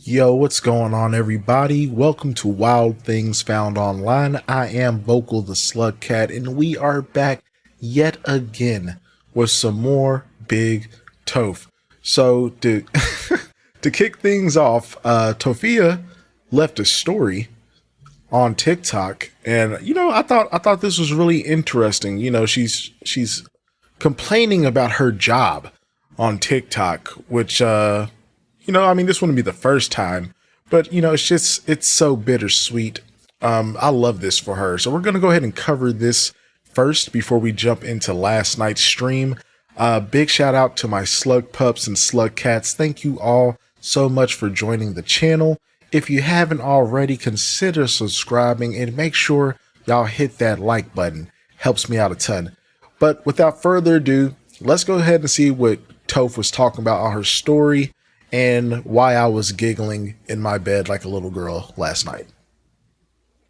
Yo, what's going on, everybody? Welcome to Wild Things Found Online. I am Vokal the Slug Cat, and we are back yet again with some more big Toph. So to to kick things off, Tophia left a story on TikTok, and I thought this was really interesting. She's complaining about her job on TikTok, which this wouldn't be the first time, but it's so bittersweet. I love this for her. So we're going to go ahead and cover this first before we jump into last night's stream. Big shout out to my slug pups and slug cats. Thank you all so much for joining the channel. If you haven't already, consider subscribing and make sure y'all hit that like button. Helps me out a ton. But without further ado, let's go ahead and see what Toph was talking about on her story and why I was giggling in my bed like a little girl last night.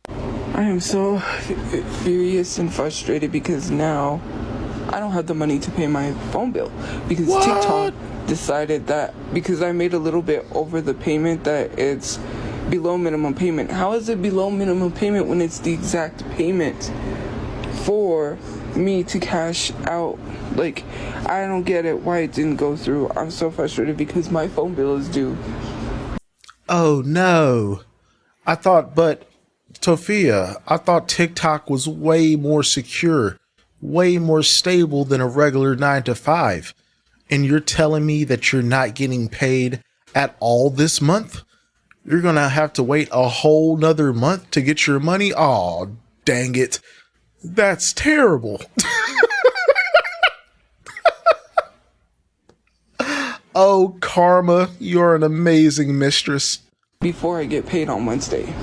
I am so furious and frustrated because now I don't have the money to pay my phone bill because TikTok decided that because I made a little bit over the payment that it's below minimum payment. How is it below minimum payment when it's the exact payment for me to cash out? Like, I don't get it why it didn't go through. I'm so frustrated because my phone bill is due. Oh no. But Tophia, I thought TikTok was way more secure, way more stable than a regular 9 to 5. And you're telling me that you're not getting paid at all this month? You're gonna have to wait a whole nother month to get your money? Aw, dang it. That's terrible. Oh, Karma, you're an amazing mistress. Before I get paid on Wednesday.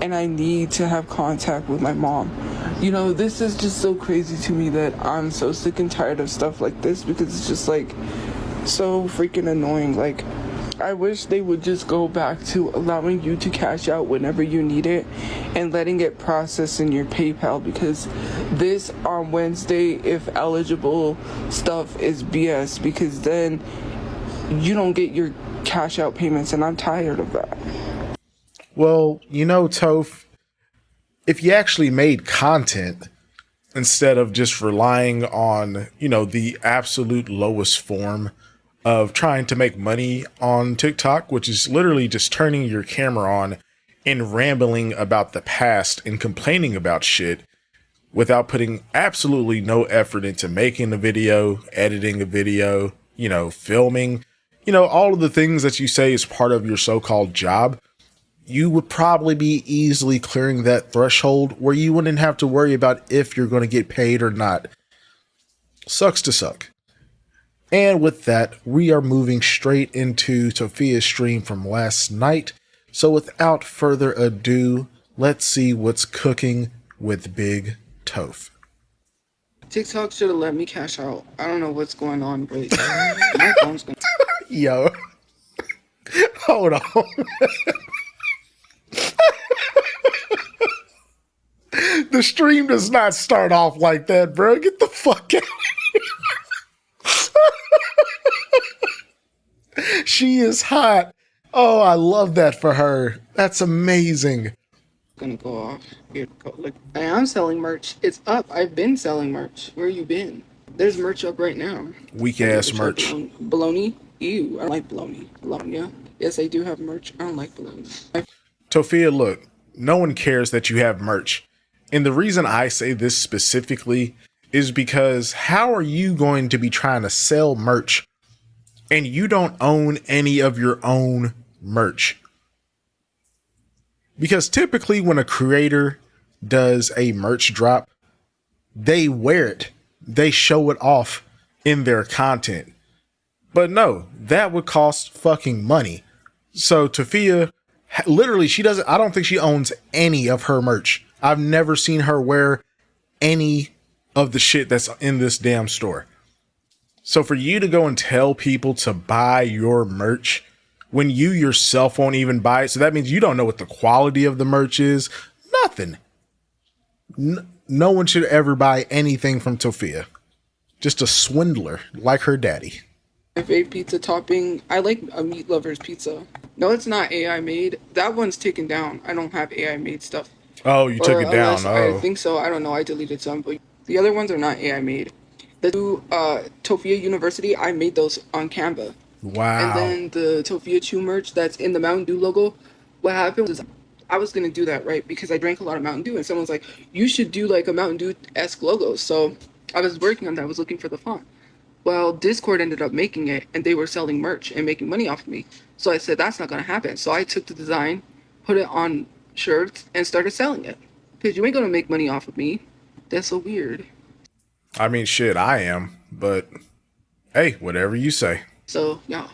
And I need to have contact with my mom. You know, this is just so crazy to me that I'm so sick and tired of stuff like this because it's just like so freaking annoying. Like, I wish they would just go back to allowing you to cash out whenever you need it and letting it process in your PayPal, because this on Wednesday, if eligible stuff, is BS, because then you don't get your cash out payments, and I'm tired of that. Well, Toph, if you actually made content instead of just relying on, the absolute lowest form of trying to make money on TikTok, which is literally just turning your camera on and rambling about the past and complaining about shit without putting absolutely no effort into making a video, editing a video, filming, all of the things that you say is part of your so-called job, you would probably be easily clearing that threshold where you wouldn't have to worry about if you're going to get paid or not. Sucks to suck. And with that, we are moving straight into Tophia's stream from last night. So without further ado, let's see what's cooking with Big Toph. TikTok should have let me cash out. I don't know what's going on, but my phone's going. Yo, hold on. The stream does not start off like that, bro. Get the fuck out of here. She is hot. Oh, I love that for her. That's amazing. Gonna go off. Here, go. Look, I am selling merch. It's up. I've been selling merch. Where you been? There's merch up right now. Weak ass merch. Bologna? Ew, I don't like bologna. Bologna? Yes, I do have merch. I don't like bologna. Tophia, look, no one cares that you have merch. And the reason I say this specifically is because how are you going to be trying to sell merch and you don't own any of your own merch? Because typically when a creator does a merch drop, they wear it. They show it off in their content. But no, that would cost fucking money. So Tophia, literally, I don't think she owns any of her merch. I've never seen her wear any of the shit that's in this damn store. So for you to go and tell people to buy your merch when you yourself won't even buy it, so that means you don't know what the quality of the merch is. Nothing. No one should ever buy anything from Tophia. Just a swindler like her daddy. My favorite pizza topping, I like a meat lover's pizza. No, it's not AI made. That one's taken down. I don't have AI made stuff. Oh, you took Or it down. unless I Oh, think so, I don't know. I deleted some, but the other ones are not AI made. The two Tophiachu University, I made those on Canva. And wow. then the Tophiachu merch that's in the Mountain Dew logo, what happened was I was gonna do that, right? Because I drank a lot of Mountain Dew, and someone's like, "You should do like a Mountain Dew-esque logo." So I was working on that. I was looking for the font. Well, Discord ended up making it, and they were selling merch and making money off of me. So I said that's not gonna happen. So I took the design, put it on shirts, and started selling it. Cause you ain't gonna make money off of me. That's so weird. I mean, shit, I am, but hey, whatever you say. So yeah,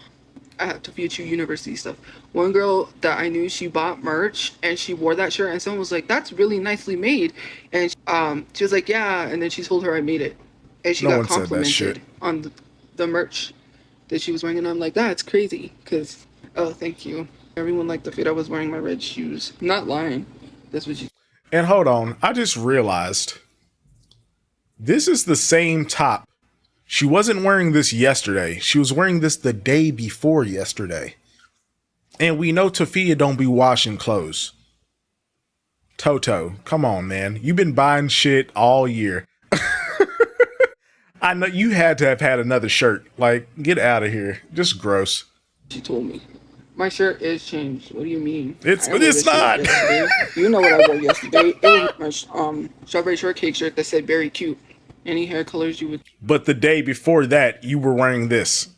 I have Tophiachu University stuff. One girl that I knew, she bought merch and she wore that shirt, and someone was like, "That's really nicely made," and she was like, "Yeah," and then she told her I made it, and she No got one said that shit. complimented on the merch that she was wearing, and I'm like, "That's crazy," cause oh, thank you. Everyone liked the fit I was wearing my red shoes. I'm not lying. That's what you. And hold on, I just realized this is the same top. She wasn't wearing this yesterday. She was wearing this the day before yesterday. And we know Tafia don't be washing clothes. Toto, come on, man. You've been buying shit all year. I know you had to have had another shirt. Like, get out of here. Just gross. She told me. My shirt is changed. What do you mean? It's I didn't wear it's this shirt not. yesterday. You know what I wore yesterday? It was my strawberry shortcake shirt that said "very cute." Any hair colors you would. But the day before that, you were wearing this.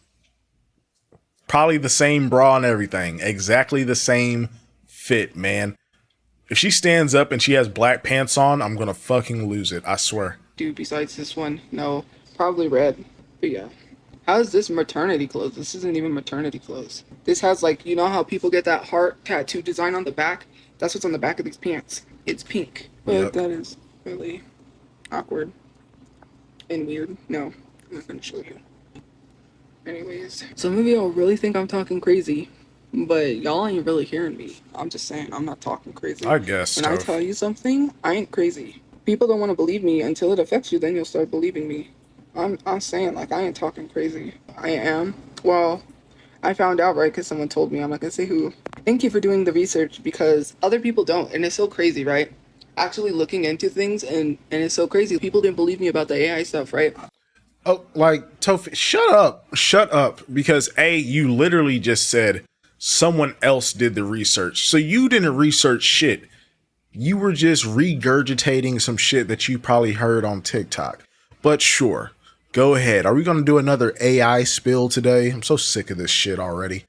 Probably the same bra and everything. Exactly the same fit, man. If she stands up and she has black pants on, I'm gonna fucking lose it. I swear. Do besides this one? No, probably red. But yeah. How is this maternity clothes? This isn't even maternity clothes. This has like, you know how people get that heart tattoo design on the back? That's what's on the back of these pants. It's pink. But Yep. that is really awkward and weird. No, I'm not gonna show you. Anyways, some of y'all really think I'm talking crazy, but y'all ain't really hearing me. I'm just saying, I'm not talking crazy. I guess, When I Toph. tell you something, I ain't crazy. People don't want to believe me until it affects you, then you'll start believing me. I'm saying, like, I ain't talking crazy. I am. Well, I found out, right, because someone told me. I'm not gonna say who. Thank you for doing the research because other people don't, and it's so crazy, right? Actually looking into things, and it's so crazy. People didn't believe me about the AI stuff, right? Oh, like Toph, shut up, because you literally just said someone else did the research, so you didn't research shit. You were just regurgitating some shit that you probably heard on TikTok. But sure, go ahead. Are we gonna do another AI spill today? I'm so sick of this shit already.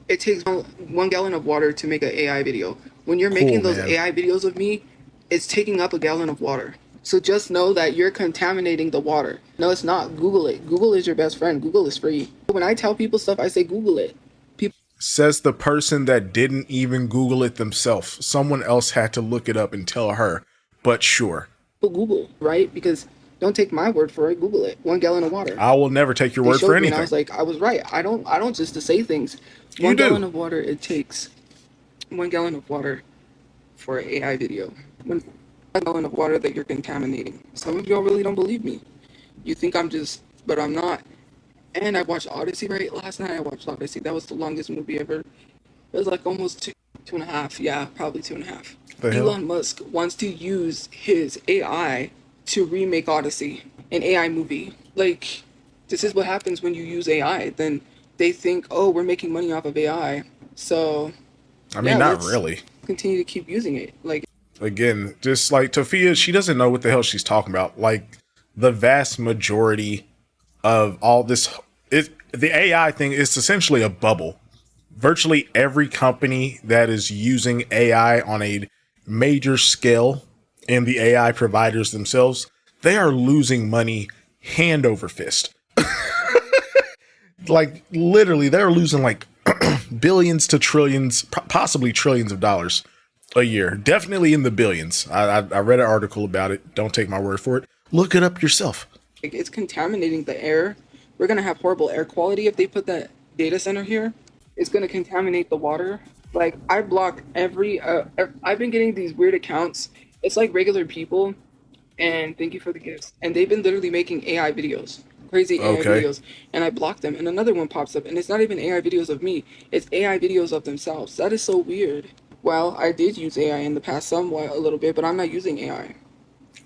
It takes 1 gallon of water to make an AI video. When you're Cool, making those man. AI videos of me, it's taking up 1 gallon of water. So just know that you're contaminating the water. No, it's not. Google it. Google is your best friend. Google is free. When I tell people stuff, I say Google it. People Says the person that didn't even Google it themselves. Someone else had to look it up and tell her. But sure, Google, right? Because don't take my word for it. Google it. 1 gallon of water. I will never take your They word for showed me, and I anything. was like, I was right. I don't just to say things. You One do. gallon of water. It takes 1 gallon of water for an AI video. 1 gallon of water that you're contaminating. Some of y'all really don't believe me. You think I'm just, but I'm not. And I watched Odyssey, right? Last night I watched Odyssey. That was the longest movie ever. It was like almost two and a half. Yeah, probably 2.5. The hell? Elon Musk wants to use his AI to remake Odyssey, an AI movie. Like, this is what happens when you use AI. Then they think, oh, we're making money off of AI. So, I mean, yeah, not let's really. continue to keep using it. Like, Again, just like Tafia, she doesn't know what the hell she's talking about. Like, the vast majority of all this, the AI thing is essentially a bubble. Virtually every company that is using AI on a major scale, and the AI providers themselves, they are losing money hand over fist. Like, literally, they're losing like billions to trillions, possibly trillions of dollars a year. Definitely in the billions. I read an article about it. Don't take my word for it. Look it up yourself. it's contaminating the air. We're gonna have horrible air quality if they put that data center here. It's gonna contaminate the water. Like I block every. I've been getting these weird accounts. It's like regular people, and thank you for the gifts. And they've been literally making AI videos. crazy AI Okay. videos, and I block them, and another one pops up, and it's not even AI videos of me, it's AI videos of themselves. That is so weird. Well, I did use AI in the past somewhat a little bit, but I'm not using AI.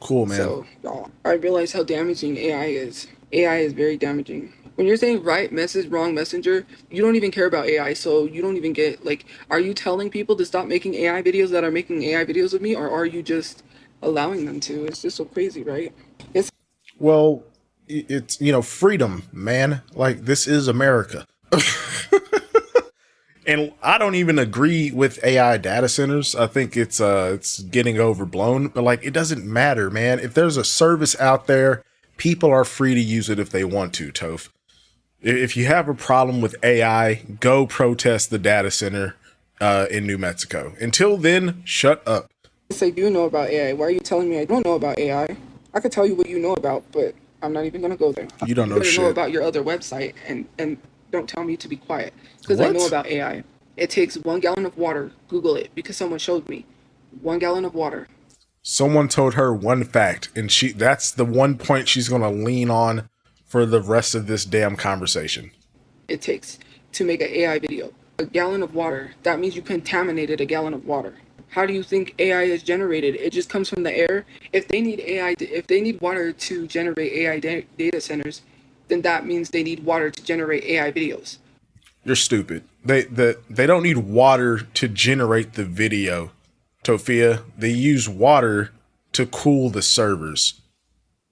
Cool, man. So, y'all, I realize how damaging AI is. AI is very damaging. When you're saying right message, wrong messenger, you don't even care about AI, so you don't even get, like, are you telling people to stop making AI videos that are making AI videos of me, or are you just allowing them to? It's just so crazy, right? It's Well, it's, freedom, man. Like, this is America. And I don't even agree with AI data centers. I think it's getting overblown, but like it doesn't matter, man. If there's a service out there, people are free to use it if they want to, Toph. If you have a problem with AI, go protest the data center in New Mexico. Until then, shut up. say, do you know about AI? Why are you telling me I don't know about AI? I could tell you what you know about, but I'm not even gonna go there. You don't You know better know shit. about your other website and don't tell me to be quiet because I know What? about AI. It takes 1 gallon of water. Google it because someone showed me. 1 gallon of water. Someone told her one fact, and that's the one point she's gonna lean on for the rest of this damn conversation. It takes to make an AI video. 1 gallon of water. That means you contaminated 1 gallon of water. How do you think AI is generated? It just comes from the air. If they need if they need water to generate AI data centers, then that means they need water to generate AI videos. You're stupid. They don't need water to generate the video, Tofia. They use water to cool the servers.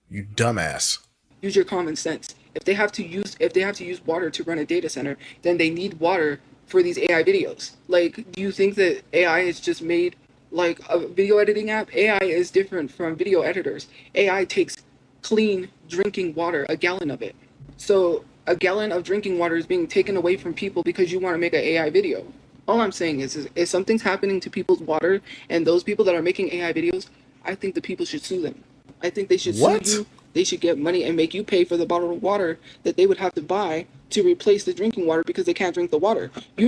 You dumbass. Use your common sense. If they have to use water to run a data center, then they need water for these AI videos. Like, do you think that AI is just made like a video editing app? AI is different from video editors. AI takes clean drinking water, 1 gallon of it. So 1 gallon of drinking water is being taken away from people because you want to make an AI video. All I'm saying is if something's happening to people's water and those people that are making AI videos, I think the people should sue them. I think they should sue What? you. They should get money and make you pay for the bottle of water that they would have to buy to replace the drinking water because they can't drink the water. You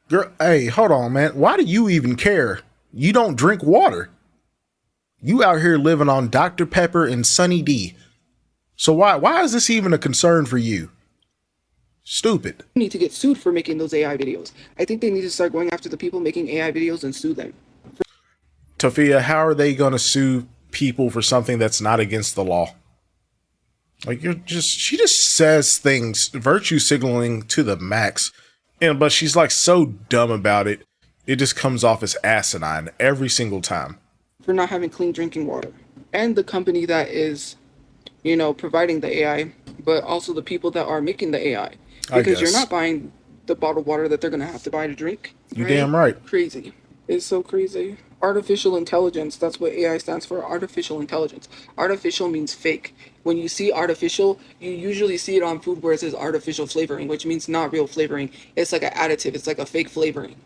Girl, hey, hold on, man. Why do you even care? You don't drink water. You out here living on Dr. Pepper and Sunny D. So why is this even a concern for you? Stupid. need to get sued for making those AI videos. I think they need to start going after the people making AI videos and sue them. Tofia, how are they going to sue people for something that's not against the law? Like she just says things, virtue signaling to the max. But she's like so dumb about it. It just comes off as asinine every single time. For not having clean drinking water. And the company that is, providing the AI, but also the people that are making the AI. I Because you're guess. not buying the bottled water that they're going to have to buy to drink. You damn right. Crazy. It's so crazy. Artificial intelligence, that's what AI stands for. Artificial intelligence. Artificial means fake. When you see artificial, you usually see it on food where it says artificial flavoring, which means not real flavoring. It's like an additive, it's like a fake flavoring.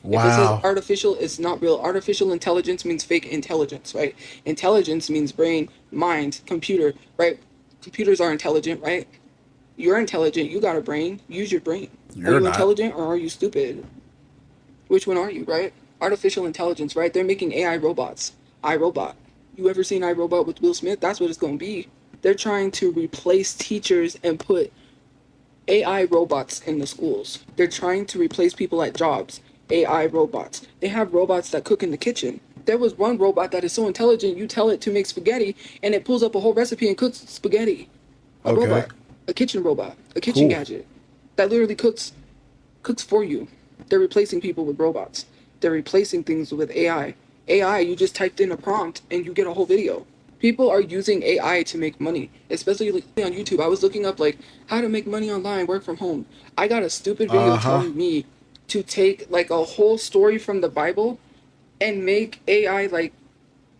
If it says Wow. artificial, it's not real. Artificial intelligence means fake intelligence, right? Intelligence means brain, mind, computer, right? Computers are intelligent, right? You're intelligent. You got a brain. Use your brain. Are You're you not. intelligent or are you stupid? Which one are you, right? Artificial intelligence, right? They're making AI robots. iRobot. You ever seen iRobot with Will Smith? That's what it's going to be. They're trying to replace teachers and put AI robots in the schools. They're trying to replace people at jobs. AI robots. They have robots that cook in the kitchen. There was one robot that is so intelligent, you tell it to make spaghetti, and it pulls up a whole recipe and cooks spaghetti. A Okay. robot, a kitchen robot, a kitchen Cool. gadget that literally cooks for you. They're replacing people with robots. They're replacing things with AI. AI, you just typed in a prompt and you get a whole video. People are using AI to make money, especially like on YouTube. I was looking up like how to make money online, work from home. I got a stupid video Uh-huh. telling me to take like a whole story from the Bible and make AI like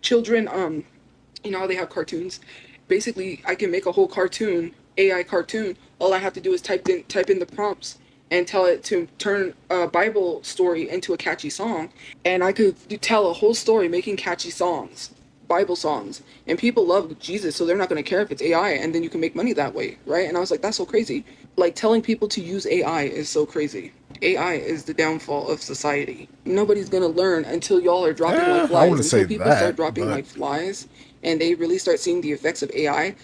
children how they have cartoons. Basically, I can make a whole cartoon, AI cartoon. All I have to do is type in the prompts and tell it to turn a Bible story into a catchy song, and I could tell a whole story making catchy songs, Bible songs, and people love Jesus, so they're not going to care if it's AI, and then you can make money that way, right? And I was like, that's so crazy. Like telling people to use AI is so crazy. AI is the downfall of society. Nobody's gonna learn until y'all are dropping like I flies. wouldn't say Until people start that, dropping but like flies and they really start seeing the effects of AI,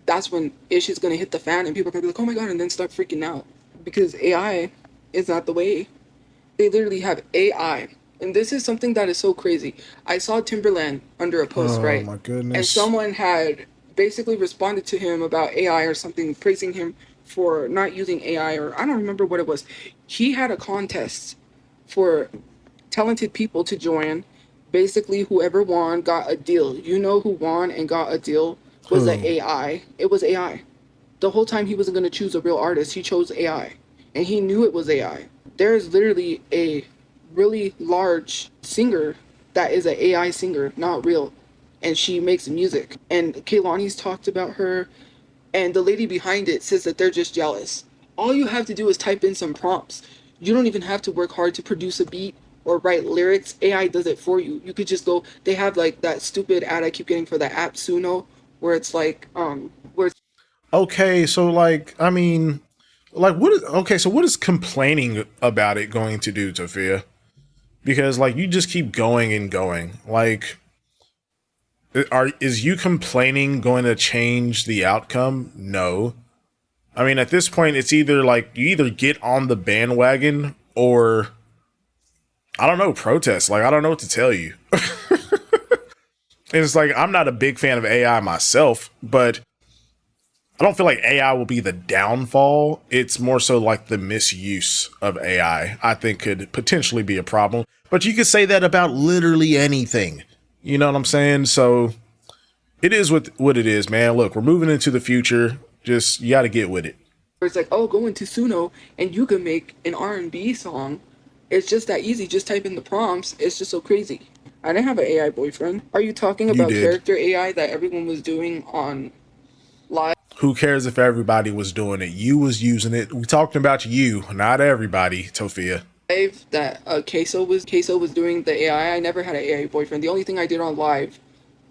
that's when issues gonna hit the fan and people are gonna be like, oh my god, and then start freaking out because AI is not the way. They literally have AI. And this is something that is so crazy. I saw Timberland under a post, Oh right? my And goodness. someone had basically responded to him about AI or something, praising him for not using AI, or I don't remember what it was. He had a contest for talented people to join. Basically, whoever won got a deal. You know who won and got a deal was the Who? AI. It was AI. The whole time he wasn't going to choose a real artist, he chose AI. And he knew it was AI. There is literally a really large singer that is an AI singer, not real. And she makes music. And Kaylani's talked about her. And the lady behind it says that they're just jealous. All you have to do is type in some prompts. You don't even have to work hard to produce a beat or write lyrics. AI does it for you. You could just go. They have like that stupid ad I keep getting for the app Suno, where it's like where it's Okay, so like, I mean, like, what is okay? So, what is complaining about it going to do, Sophia? Because like, you just keep going and going. Like, is you complaining going to change the outcome? No. I mean, at this point, it's either like you either get on the bandwagon or I don't know, protest. Like, I don't know what to tell you. It's like I'm not a big fan of AI myself, but I don't feel like AI will be the downfall. It's more so like the misuse of AI, I think could potentially be a problem. But you could say that about literally anything. You know what I'm saying? So it is what it is, man. Look, we're moving into the future. Just you got to get with it. like, oh, go into Suno and you can make an R&B song. It's just that easy. Just type in the prompts. It's just so crazy. I didn't have an AI boyfriend. Are you talking You about did. character AI that everyone was doing on live? Who cares if everybody was doing it? You was using it. We talking about you, not everybody, Tofia. That Queso was doing the AI. I never had an AI boyfriend. The only thing I did on live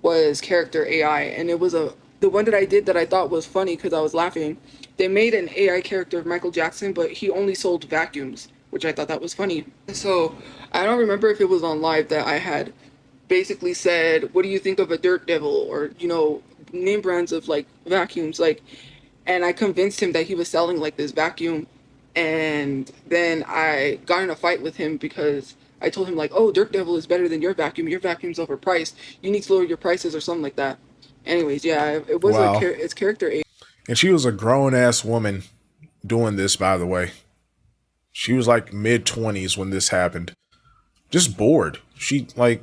was character AI, and it was a the one that I did that I thought was funny because I was laughing. They made an AI character of Michael Jackson, but he only sold vacuums, which I thought that was funny. So I don't remember if it was on live that I had basically said, "What do you think of a Dirt Devil?" or name brands of like vacuums, like, and I convinced him that he was selling like this vacuum, and then I got in a fight with him because I told him like, "Oh, Dirt Devil is better than your vacuum. Your vacuum's overpriced. You need to lower your prices or something like that." Anyways, yeah, it was Wow. it's character A. And she was a grown ass woman doing this, by the way. She was like mid 20s when this happened. Just bored. She, like,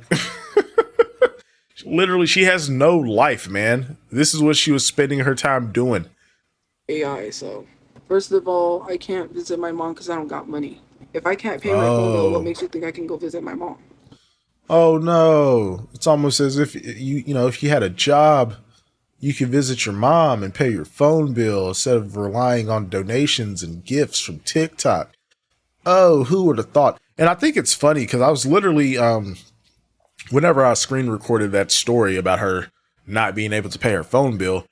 literally, she has no life, man. This is what she was spending her time doing. AI. So, first of all, I can't visit my mom because I don't got money. If I can't pay my phone bill, what Oh. makes you think I can go visit my mom? Oh no. It's almost as if if you had a job, you could visit your mom and pay your phone bill instead of relying on donations and gifts from TikTok. Oh, who would have thought? And I think it's funny because I was literally whenever I screen recorded that story about her not being able to pay her phone bill,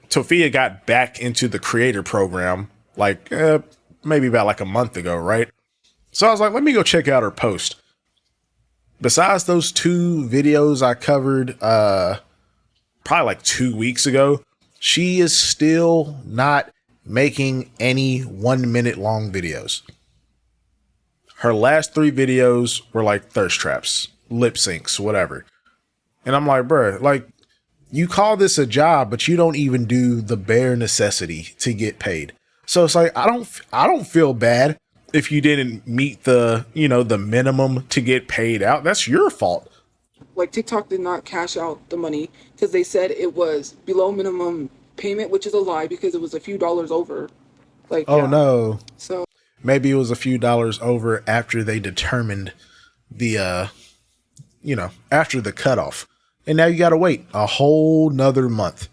Tofia got back into the creator program like maybe about like a month ago, right? So I was like, let me go check out her post. Besides those two videos I covered probably like 2 weeks ago, she is still not making any 1 minute long videos. Her last three videos were like thirst traps, lip syncs, whatever. And I'm like, bruh, like, you call this a job, but you don't even do the bare necessity to get paid. So it's like I don't feel bad if you didn't meet the minimum to get paid out. That's your fault. Like TikTok did not cash out the money because they said it was below minimum payment, which is a lie because it was a few dollars over. Like, Oh yeah. no. So Maybe it was a few dollars over after they determined the after the cutoff. And now you gotta wait a whole nother month.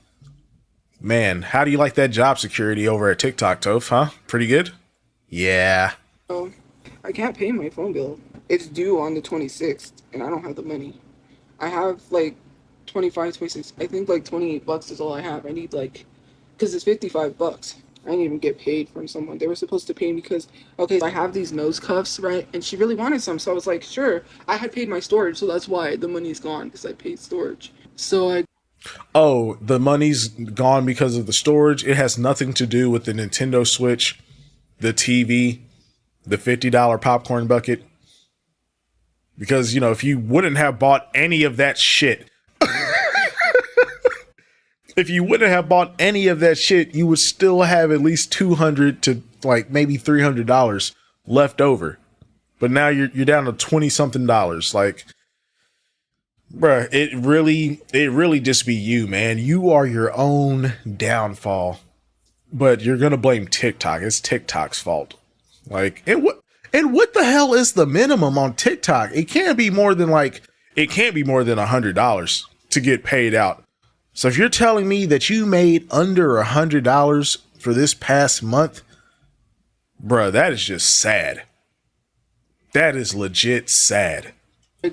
Man, how do you like that job security over at TikTok, Toph, huh? Pretty good? Yeah. I can't pay my phone bill. It's due on the 26th, and I don't have the money. I have like 25, 26. I think like 28 bucks is all I have. I need like, because it's 55 bucks. I didn't even get paid from someone. They were supposed to pay me because, okay, I have these nose cuffs, right? And she really wanted some. So I was like, sure. I had paid my storage, so that's why the money's gone because I paid storage. So I Oh, the money's gone because of the storage. It has nothing to do with the Nintendo Switch, the TV, the $50 popcorn bucket. Because, if you wouldn't have bought any of that shit, if you wouldn't have bought any of that shit, you would still have at least 200 to like maybe $300 left over. But now you're down to 20 something dollars. Like, bruh, it really just be you, man. You are your own downfall. But you're gonna blame TikTok. It's TikTok's fault. Like, and what the hell is the minimum on TikTok? It can't be more than $100 to get paid out. So if you're telling me that you made under $100 for this past month, bruh, that is just sad. That is legit sad. I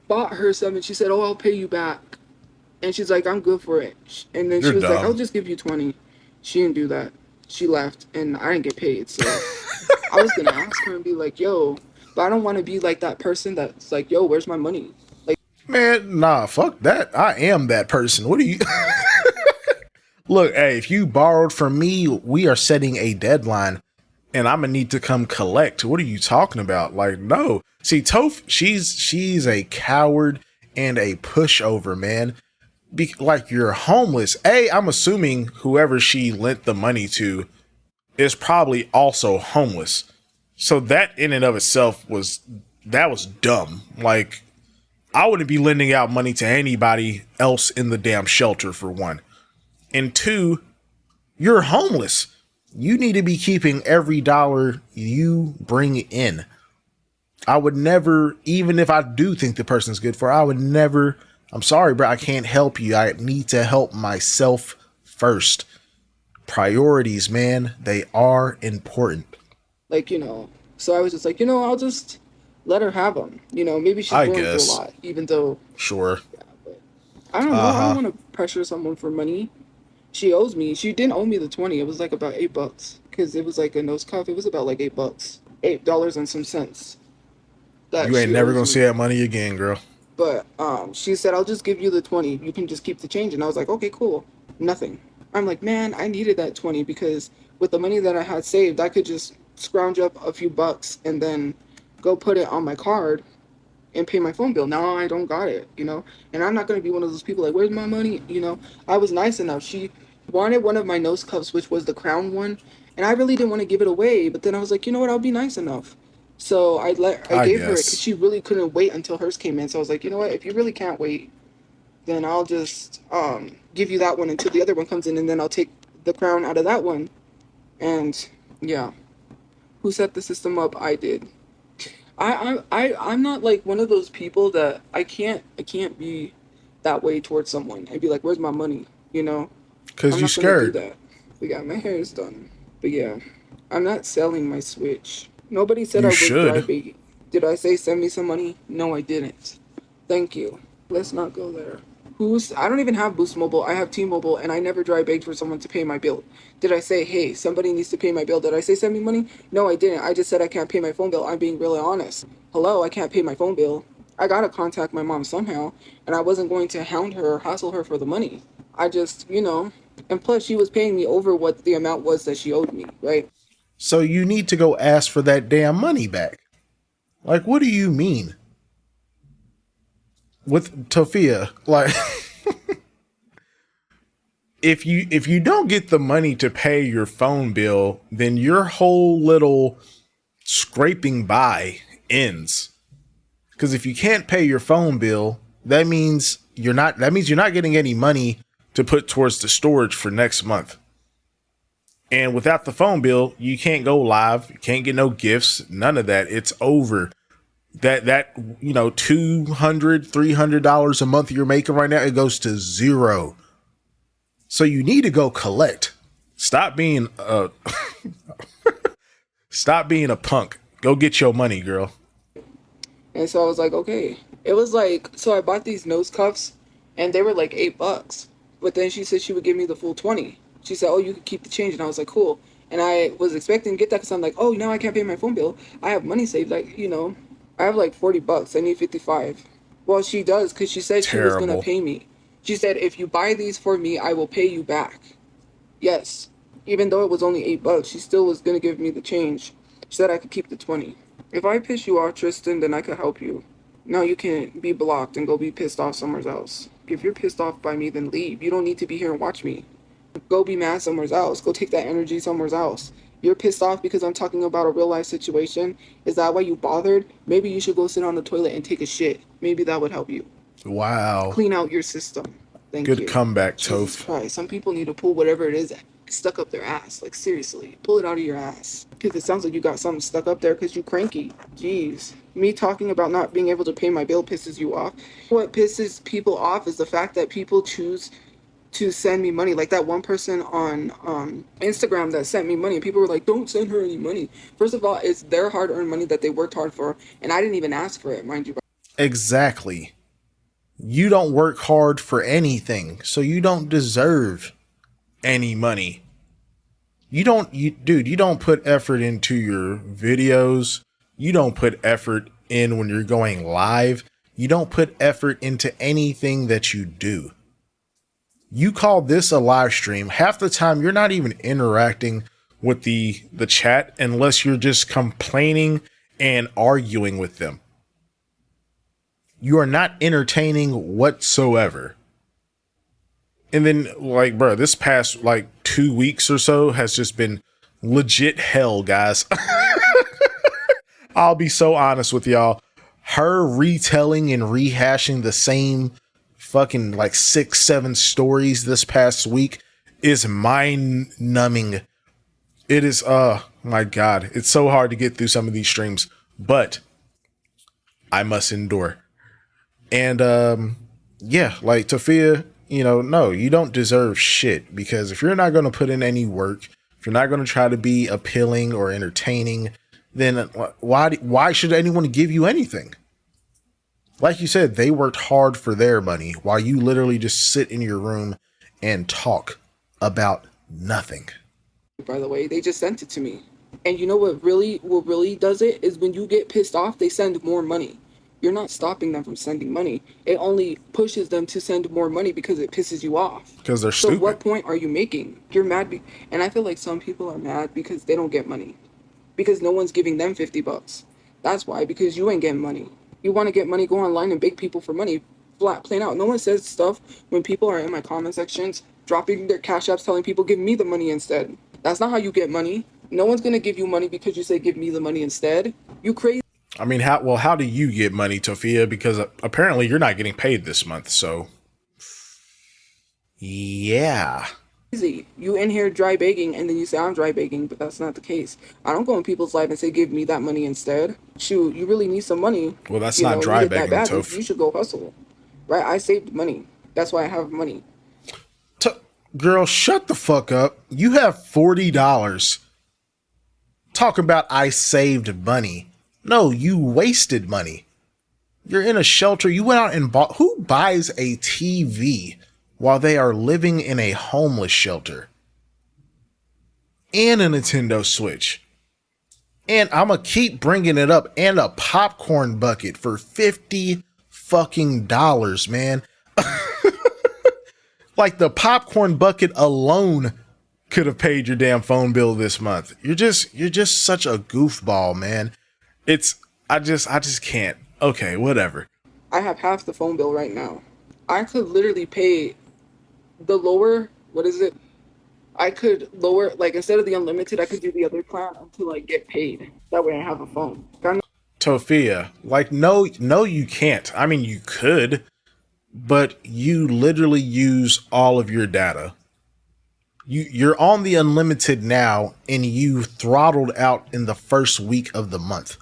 bought her some and she said, "Oh, I'll pay you back." And she's like, "I'm good for it." And then she You're was like, "I'll dumb. just give you 20." She didn't do that. She left and I didn't get paid. So I was gonna ask her and be like, "Yo," but I don't want to be like that person that's like, "Yo, where's my money?" Like, Man, nah, fuck that. I am that person. What do you look? Hey, if you borrowed from me, we are setting a deadline and I'm gonna need to come collect. What are you talking about? Like, no. See, Toph, she's a coward and a pushover, man. Like, you're homeless. I'm assuming whoever she lent the money to is probably also homeless. So that in and of itself was dumb. Like, I wouldn't be lending out money to anybody else in the damn shelter, for one. And two, you're homeless. You need to be keeping every dollar you bring in. I would never, even if I do think the person's good for, I would never. I'm sorry, bro. I can't help you. I need to help myself first. Priorities, man. They are important. so I was just like, I'll just let her have them. Maybe she's I going through a guess. lot, even though, Sure. yeah, but I don't know. Uh I don't huh. want to pressure someone for money. She owes me. She didn't owe me the 20. It was like about $8 because it was like a nose cuff. It was about like $8, $8 and some cents that You ain't she never owes gonna see me. that money again, girl. But she said, "I'll just give you the 20. You can just keep the change." And I was like, "Okay, cool." Nothing. I'm like, man, I needed that 20 because with the money that I had saved, I could just scrounge up a few bucks and then go put it on my card and pay my phone bill. Now I don't got it. And I'm not gonna be one of those people like, "Where's my money?" I was nice enough. She wanted one of my nose cuffs, which was the crown one, and I really didn't want to give it away. But then I was like, you know what? I'll be nice enough. So I I gave her it because guess. she really couldn't wait until hers came in. So I was like, you know what? If you really can't wait, then I'll just give you that one until the other one comes in, and then I'll take the crown out of that one. And yeah, who set the system up? I did. I'm not like one of those people that I can't be that way towards someone and be like, "Where's my money?" Cause I'm you not gonna do scared. that. But yeah, my hair is done. But yeah, I'm not selling my Switch. Nobody said You I would should. drive bait. Did I say send me some money? No, I didn't. Thank you. Let's not go there. I don't even have Boost Mobile. I have T-Mobile, and I never dry begged for someone to pay my bill. Did I say, hey, somebody needs to pay my bill? Did I say send me money? No, I didn't. I just said I can't pay my phone bill. I'm being really honest. Hello, I can't pay my phone bill. I gotta contact my mom somehow, and I wasn't going to hound her or hassle her for the money. I just. And plus, she was paying me over what the amount was that she owed me, right? So you need to go ask for that damn money back. Like, what do you mean? With Tofia, like, if you don't get the money to pay your phone bill, then your whole little scraping by ends. Because if you can't pay your phone bill, that means you're not getting any money to put towards the storage for next month. And without the phone bill, you can't go live, you can't get no gifts, none of that. It's over. That 200 $300 a month you're making right now, it goes to zero. So you need to go collect. Stop being a stop being a punk. Go get your money, girl. And so I was like, okay. It was like, so I bought these nose cuffs and they were like $8. But then she said she would give me the full 20. She said, oh, you could keep the change. And I was like, cool. And I was expecting to get that because I'm like, oh, now I can't pay my phone bill. I have money saved. Like, I have like $40. I need 55. Well, she does because she said she was going to Terrible. pay me. She said, if you buy these for me, I will pay you back. Yes. Even though it was only $8, she still was going to give me the change. She said I could keep the 20. If I piss you off, Tristan, then I could help you. Now you can be blocked and go be pissed off somewhere else. If you're pissed off by me, then leave. You don't need to be here and watch me. Go be mad somewhere else. Go take that energy somewhere else. You're pissed off because I'm talking about a real life situation. Is that why you bothered? Maybe you should go sit on the toilet and take a shit. Maybe that would help you. Wow. Clean out your system. Thank Good you. comeback, Jesus Toph. Christ. Some people need to pull whatever it is stuck up their ass. Like, seriously. Pull it out of your ass. Because it sounds like you got something stuck up there because you cranky. Jeez. Me talking about not being able to pay my bill pisses you off. What pisses people off is the fact that people choose to send me money. Like that one person on Instagram that sent me money. People were like, don't send her any money. First of all, it's their hard-earned money that they worked hard for. And I didn't even ask for it, mind you. Exactly. You don't work hard for anything, so you don't deserve any money. You don't put effort into your videos. You don't put effort in when you're going live. You don't put effort into anything that you do. You call this a live stream. Half the time you're not even interacting with the chat unless you're just complaining and arguing with them. You are not entertaining whatsoever. And then, like, bro, this past, like, 2 weeks or so has just been legit hell, guys. I'll be so honest with y'all. Her retelling and rehashing the same fucking, like, 6-7 stories this past week is mind-numbing. It is, my God. It's so hard to get through some of these streams. But I must endure. And, yeah, like, Tophia, no, you don't deserve shit, because if you're not going to put in any work, if you're not going to try to be appealing or entertaining, then why should anyone give you anything? Like you said, they worked hard for their money while you literally just sit in your room and talk about nothing. By the way, they just sent it to me. And you know what really does it is when you get pissed off, they send more money. You're not stopping them from sending money. It only pushes them to send more money because it pisses you off. Because they're stupid. So what point are you making? You're mad. And I feel like some people are mad because they don't get money. Because no one's giving them $50. That's why, because you ain't getting money. You want to get money, go online and beg people for money. Flat, plain out. No one says stuff when people are in my comment sections, dropping their cash apps, telling people, give me the money instead. That's not how you get money. No one's going to give you money because you say, give me the money instead. You crazy. I mean, how do you get money, Tophia? Because apparently you're not getting paid this month, so yeah. You in here dry begging, and then you say I'm dry begging, but that's not the case. I don't go in people's life and say, give me that money instead. Shoot, you really need some money. Well, that's not dry begging, Toph. You should go hustle. Right? I saved money. That's why I have money. Girl, shut the fuck up. You have $40. Talk about I saved money. No, you wasted money. You're in a shelter. You went out and bought. Who buys a TV while they are living in a homeless shelter? And a Nintendo Switch. And I'm gonna keep bringing it up. And a popcorn bucket for $50 fucking dollars, man. Like the popcorn bucket alone could have paid your damn phone bill this month. You're just such a goofball, man. I just can't. Okay, whatever. I have half the phone bill right now. I could literally pay the lower, what is it? I could lower, like, instead of the unlimited, I could do the other plan until I get paid. That way I have a phone. Tophia, like, no, you can't. I mean, you could, but you literally use all of your data. You're on the unlimited now, and you throttled out in the first week of the month.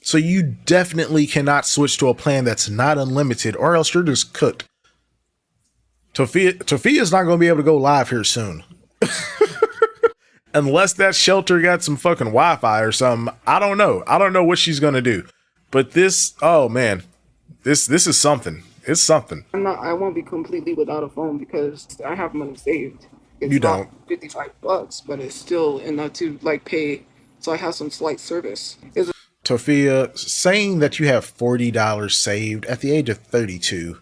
So you definitely cannot switch to a plan that's not unlimited, or else you're just cooked. Tophia's not going to be able to go live here soon. Unless that shelter got some fucking Wi-Fi or something. I don't know. I don't know what she's going to do. But this, oh man, this is something. It's something. I won't be completely without a phone because I have money saved. It's you don't. Not $55, but it's still enough to like pay. So I have some slight service. Tophia, saying that you have $40 saved at the age of 32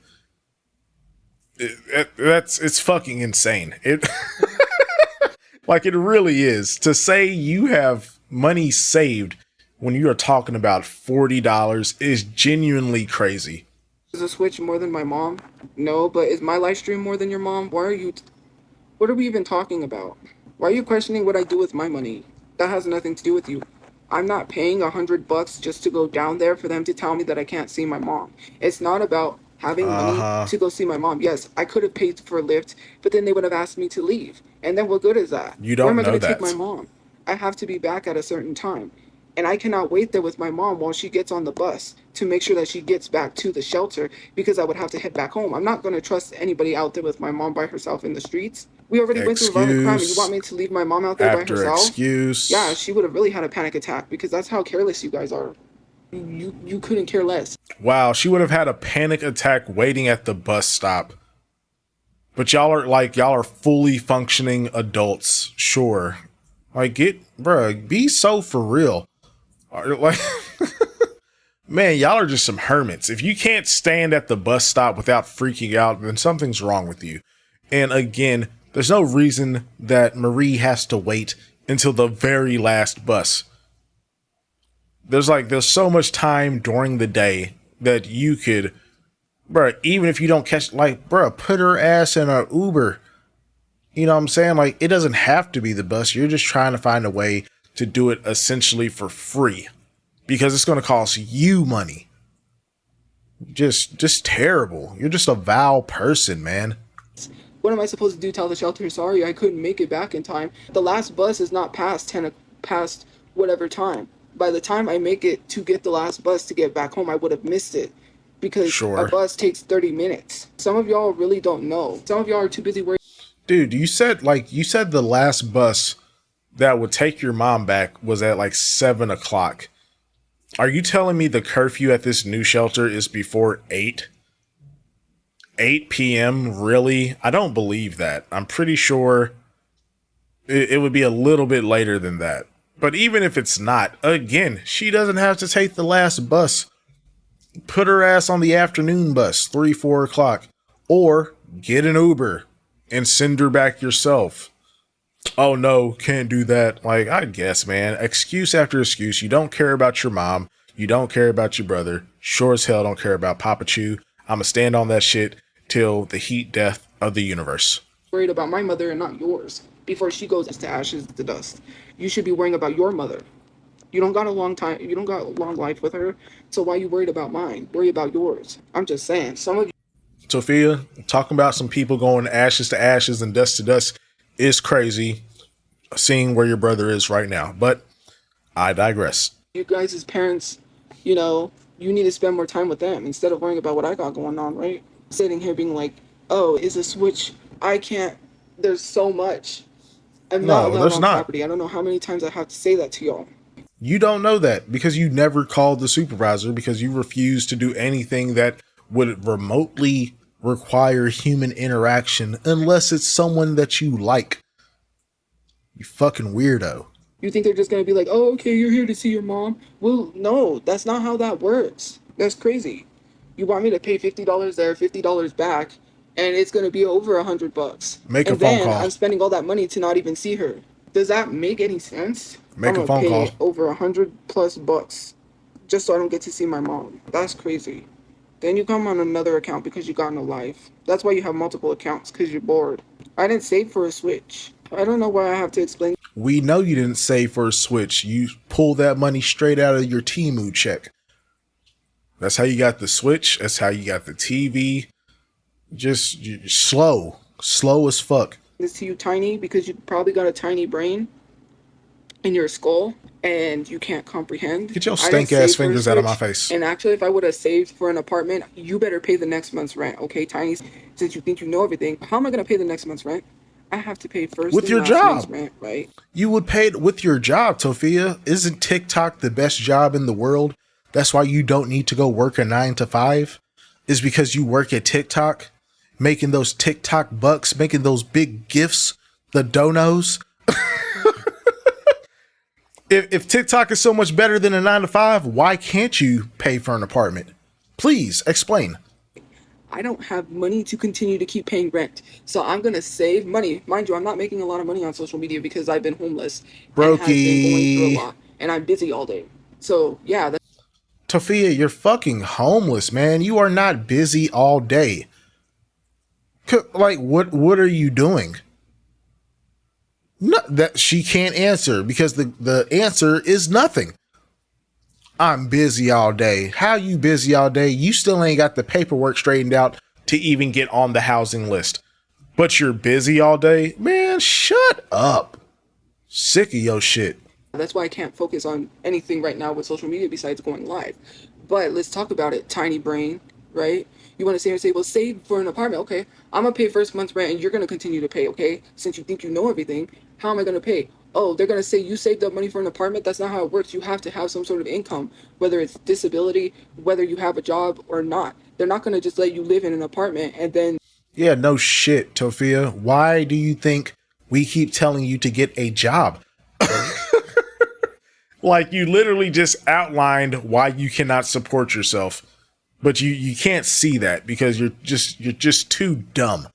It's fucking insane. It like it really is. To say you have money saved when you are talking about $40 is genuinely crazy. Is a Switch more than my mom? No, but is my live stream more than your mom? Why are you? What are we even talking about? Why are you questioning what I do with my money? That has nothing to do with you. I'm not paying $100 just to go down there for them to tell me that I can't see my mom. It's not about having money Uh-huh. to go see my mom. Yes, I could have paid for a lift, but then they would have asked me to leave. And then what good is that? You Where am don't I going know to take my that. mom? I have to be back at a certain time. And I cannot wait there with my mom while she gets on the bus to make sure that she gets back to the shelter because I would have to head back home. I'm not going to trust anybody out there with my mom by herself in the streets. We already went through violent crime and you want Excuse me to leave my mom out there by after herself? Yeah, excuse. she would have really had a panic attack because that's how careless you guys are. You couldn't care less. Wow, she would have had a panic attack waiting at the bus stop. But y'all are fully functioning adults. Sure. Like bruh, be so for real. Like man, y'all are just some hermits. If you can't stand at the bus stop without freaking out, then something's wrong with you. And again, there's no reason that Marie has to wait until the very last bus. There's so much time during the day that you could, bruh, even if you don't catch, like, bruh, put her ass in an Uber. You know what I'm saying? Like, it doesn't have to be the bus. You're just trying to find a way to do it essentially for free because it's going to cost you money. Just terrible. You're just a vile person, man. What am I supposed to do? Tell the shelter, sorry, I couldn't make it back in time. The last bus is not past past whatever time. By the time I make it to get the last bus to get back home, I would have missed it because a Sure. bus takes 30 minutes. Some of y'all really don't know. Some of y'all are too busy worrying. Dude, you said the last bus that would take your mom back was at like 7 o'clock. Are you telling me the curfew at this new shelter is before 8? 8 p.m. Really? I don't believe that. I'm pretty sure it would be a little bit later than that. But even if it's not, again, she doesn't have to take the last bus. Put her ass on the afternoon bus, 3, 4 o'clock. Or get an Uber and send her back yourself. Oh no, can't do that. Like, I guess, man. Excuse after excuse. You don't care about your mom. You don't care about your brother. Sure as hell don't care about Papachu. I'ma stand on that shit till the heat death of the universe. Worried about my mother and not yours before she goes to ashes to dust. You should be worrying about your mother. You don't got a long time. You don't got a long life with her. So why you worried about mine? Worry about yours. I'm just saying. Some of Sophia, talking about some people going ashes to ashes and dust to dust is crazy, seeing where your brother is right now. But I digress. you guys as parents, you need to spend more time with them instead of worrying about what I got going on, right? Sitting here being like, oh, is a Switch? I can't. There's so much. I'm not No, allowed there's on not. property. I don't know how many times I have to say that to y'all. You don't know that because you never called the supervisor because you refuse to do anything that would remotely require human interaction unless it's someone that you like. You fucking weirdo. You think they're just gonna be like, oh, okay, you're here to see your mom? Well, no, that's not how that works. That's crazy. You want me to pay $50 there, $50 back, and it's gonna be over $100. Make a And phone then call. I'm spending all that money to not even see her. Does that make any sense? I'm Make a gonna phone call. pay over 100+ bucks just so I don't get to see my mom. That's crazy. Then you come on another account because you got no life. That's why you have multiple accounts, because you're bored. I didn't save for a Switch. I don't know why I have to explain. We know you didn't save for a Switch. You pulled that money straight out of your Temu check. That's how you got the Switch. That's how you got the TV. Just slow as fuck. This to you, Tiny, because you probably got a tiny brain in your skull and you can't comprehend. Get your I didn't stink ass save for a fingers out of my Switch, face. And actually, if I would have saved for an apartment, you better pay the next month's rent, okay, Tiny? Since you think you know everything, how am I gonna pay the next month's rent? I have to pay first With and your last month's job. rent, right? You would pay it with your job, Tophia. Isn't TikTok the best job in the world? That's why you don't need to go work a 9 to 5. Is because you work at TikTok, making those TikTok bucks, making those big gifts, the donos. If TikTok is so much better than a 9 to 5, why can't you pay for an apartment? Please explain. I don't have money to continue to keep paying rent. So I'm going to save money. Mind you, I'm not making a lot of money on social media because I've been homeless and has been going through a Brokey. lot and I'm busy all day. So yeah, Tophia, you're fucking homeless, man. You are not busy all day. Like, what are you doing? No, that she can't answer because the answer is nothing. I'm busy all day. How you busy all day? You still ain't got the paperwork straightened out to even get on the housing list. But you're busy all day? Man, shut up. Sick of your shit. that's why I can't focus on anything right now with social media besides going live. But let's talk about it. Tiny brain, right? You want to sit here and say, well, save for an apartment. Okay, I'm going to pay first month's rent and you're going to continue to pay, okay? Since you think you know everything, how am I going to pay? Oh, they're going to say you saved up money for an apartment. That's not how it works. You have to have some sort of income, whether it's disability, whether you have a job or not. They're not going to just let you live in an apartment and then. Yeah, no shit, Tophia. Why do you think we keep telling you to get a job? Like, you literally just outlined why you cannot support yourself, but you can't see that because you're just too dumb.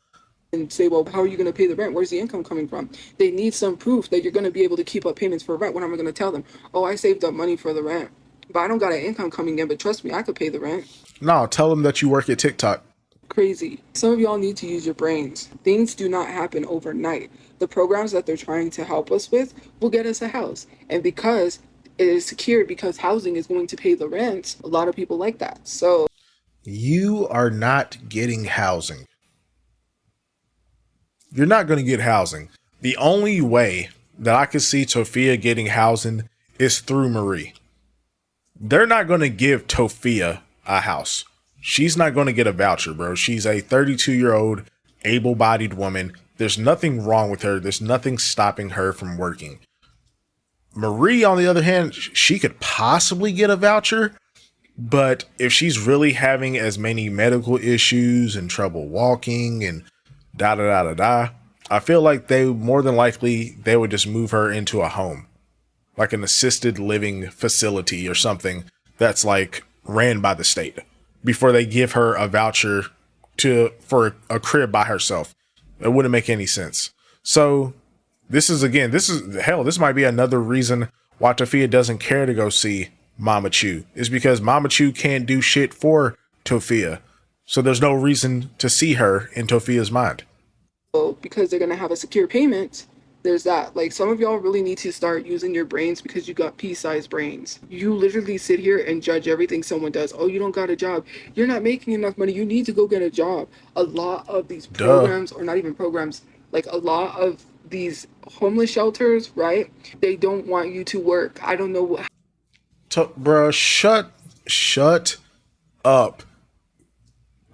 And say, well, how are you going to pay the rent? Where's the income coming from? They need some proof that you're going to be able to keep up payments for rent. What am I going to tell them? Oh, I saved up money for the rent, but I don't got an income coming in. But trust me, I could pay the rent. No, tell them that you work at TikTok. Crazy. Some of y'all need to use your brains. Things do not happen overnight. The programs that they're trying to help us with will get us a house. And because it is secure, because housing is going to pay the rent, a lot of people like that. So You are not getting housing. You're not going to get housing. The only way that I could see Tophia getting housing is through Marie. They're not going to give Tophia a house. She's not going to get a voucher, bro. She's a 32-year-old able-bodied woman. There's nothing wrong with her. There's nothing stopping her from working. Marie, on the other hand, she could possibly get a voucher, but if she's really having as many medical issues and trouble walking and da da da da da, I feel like they more than likely they would just move her into a home, like an assisted living facility or something that's like ran by the state before they give her a voucher for a crib by herself. It wouldn't make any sense. So this is hell. This might be another reason why Tophia doesn't care to go see Mama Chu, is because Mama Chu can't do shit for Tophia. So there's no reason to see her in Tophia's mind. because they're going to have a secure payment, there's that. Like, some of y'all really need to start using your brains because you got pea-sized brains. You literally sit here and judge everything someone does. Oh, you don't got a job. You're not making enough money. You need to go get a job. A lot of these programs, or not even programs, like a lot of these homeless shelters, right? They don't want you to work. I don't know what. Bruh, shut up.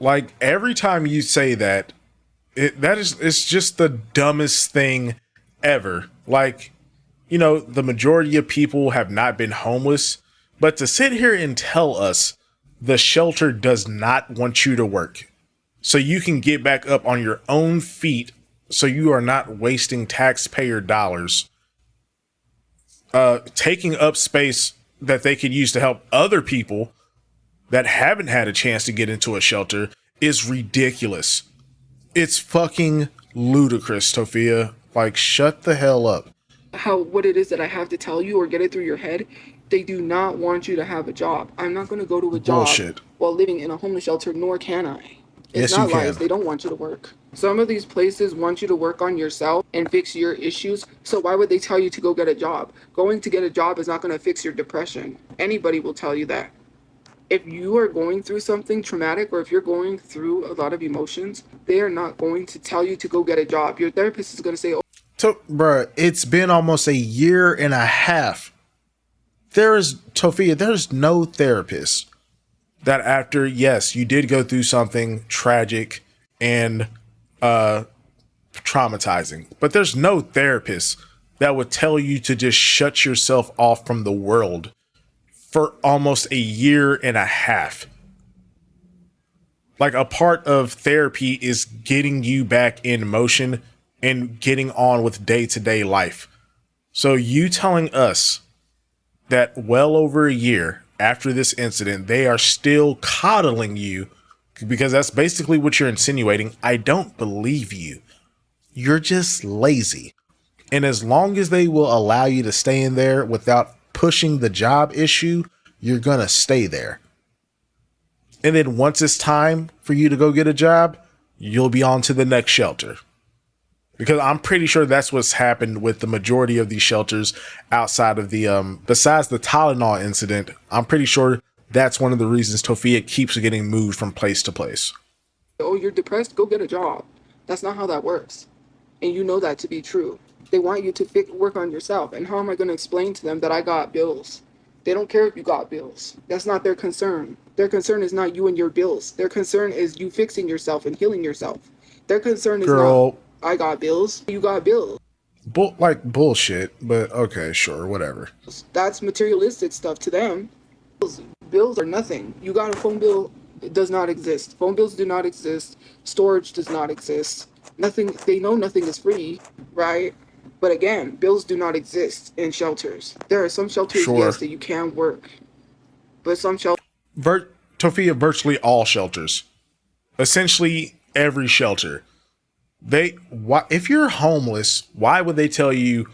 Like, every time you say that, it's just the dumbest thing ever. Like, the majority of people have not been homeless, but to sit here and tell us the shelter does not want you to work so you can get back up on your own feet, so you are not wasting taxpayer dollars taking up space that they could use to help other people that haven't had a chance to get into a shelter, is ridiculous. It's fucking ludicrous, Tophia. Like, shut the hell up. What it is that I have to tell you or get it through your head. They do not want you to have a job. I'm not going to go to a job Bullshit. while living in a homeless shelter, nor can I. It's Yes, not you can. lies. They don't want you to work. Some of these places want you to work on yourself and fix your issues. So why would they tell you to go get a job? Going to get a job is not going to fix your depression. Anybody will tell you that. If you are going through something traumatic, or if you're going through a lot of emotions, they are not going to tell you to go get a job. Your therapist is going to say, oh, Bruh, it's been almost a year and a half. Tophia, there's no therapist that after, yes, you did go through something tragic and traumatizing, but there's no therapist that would tell you to just shut yourself off from the world for almost a year and a half. Like, a part of therapy is getting you back in motion and getting on with day-to-day life. So you telling us that well over a year after this incident, they are still coddling you, because that's basically what you're insinuating. I don't believe you. You're just lazy. And as long as they will allow you to stay in there without pushing the job issue, you're going to stay there. And then once it's time for you to go get a job, you'll be on to the next shelter. Because I'm pretty sure that's what's happened with the majority of these shelters outside of the, besides the Tylenol incident. I'm pretty sure that's one of the reasons Tophia keeps getting moved from place to place. Oh, you're depressed? Go get a job. That's not how that works. And you know that to be true. They want you to work on yourself. And how am I going to explain to them that I got bills? They don't care if you got bills. That's not their concern. Their concern is not you and your bills. Their concern is you fixing yourself and healing yourself. Their concern is not, I got bills, you got bills. Bullshit, but okay, sure, whatever. That's materialistic stuff to them. Bills are nothing. You got a phone bill, it does not exist. Phone bills do not exist. Storage does not exist. Nothing, they know nothing is free, right? But again, bills do not exist in shelters. There are some shelters, yes, that you can work. But some shelters... Tophia, virtually all shelters. Essentially every shelter. If you're homeless, why would they tell you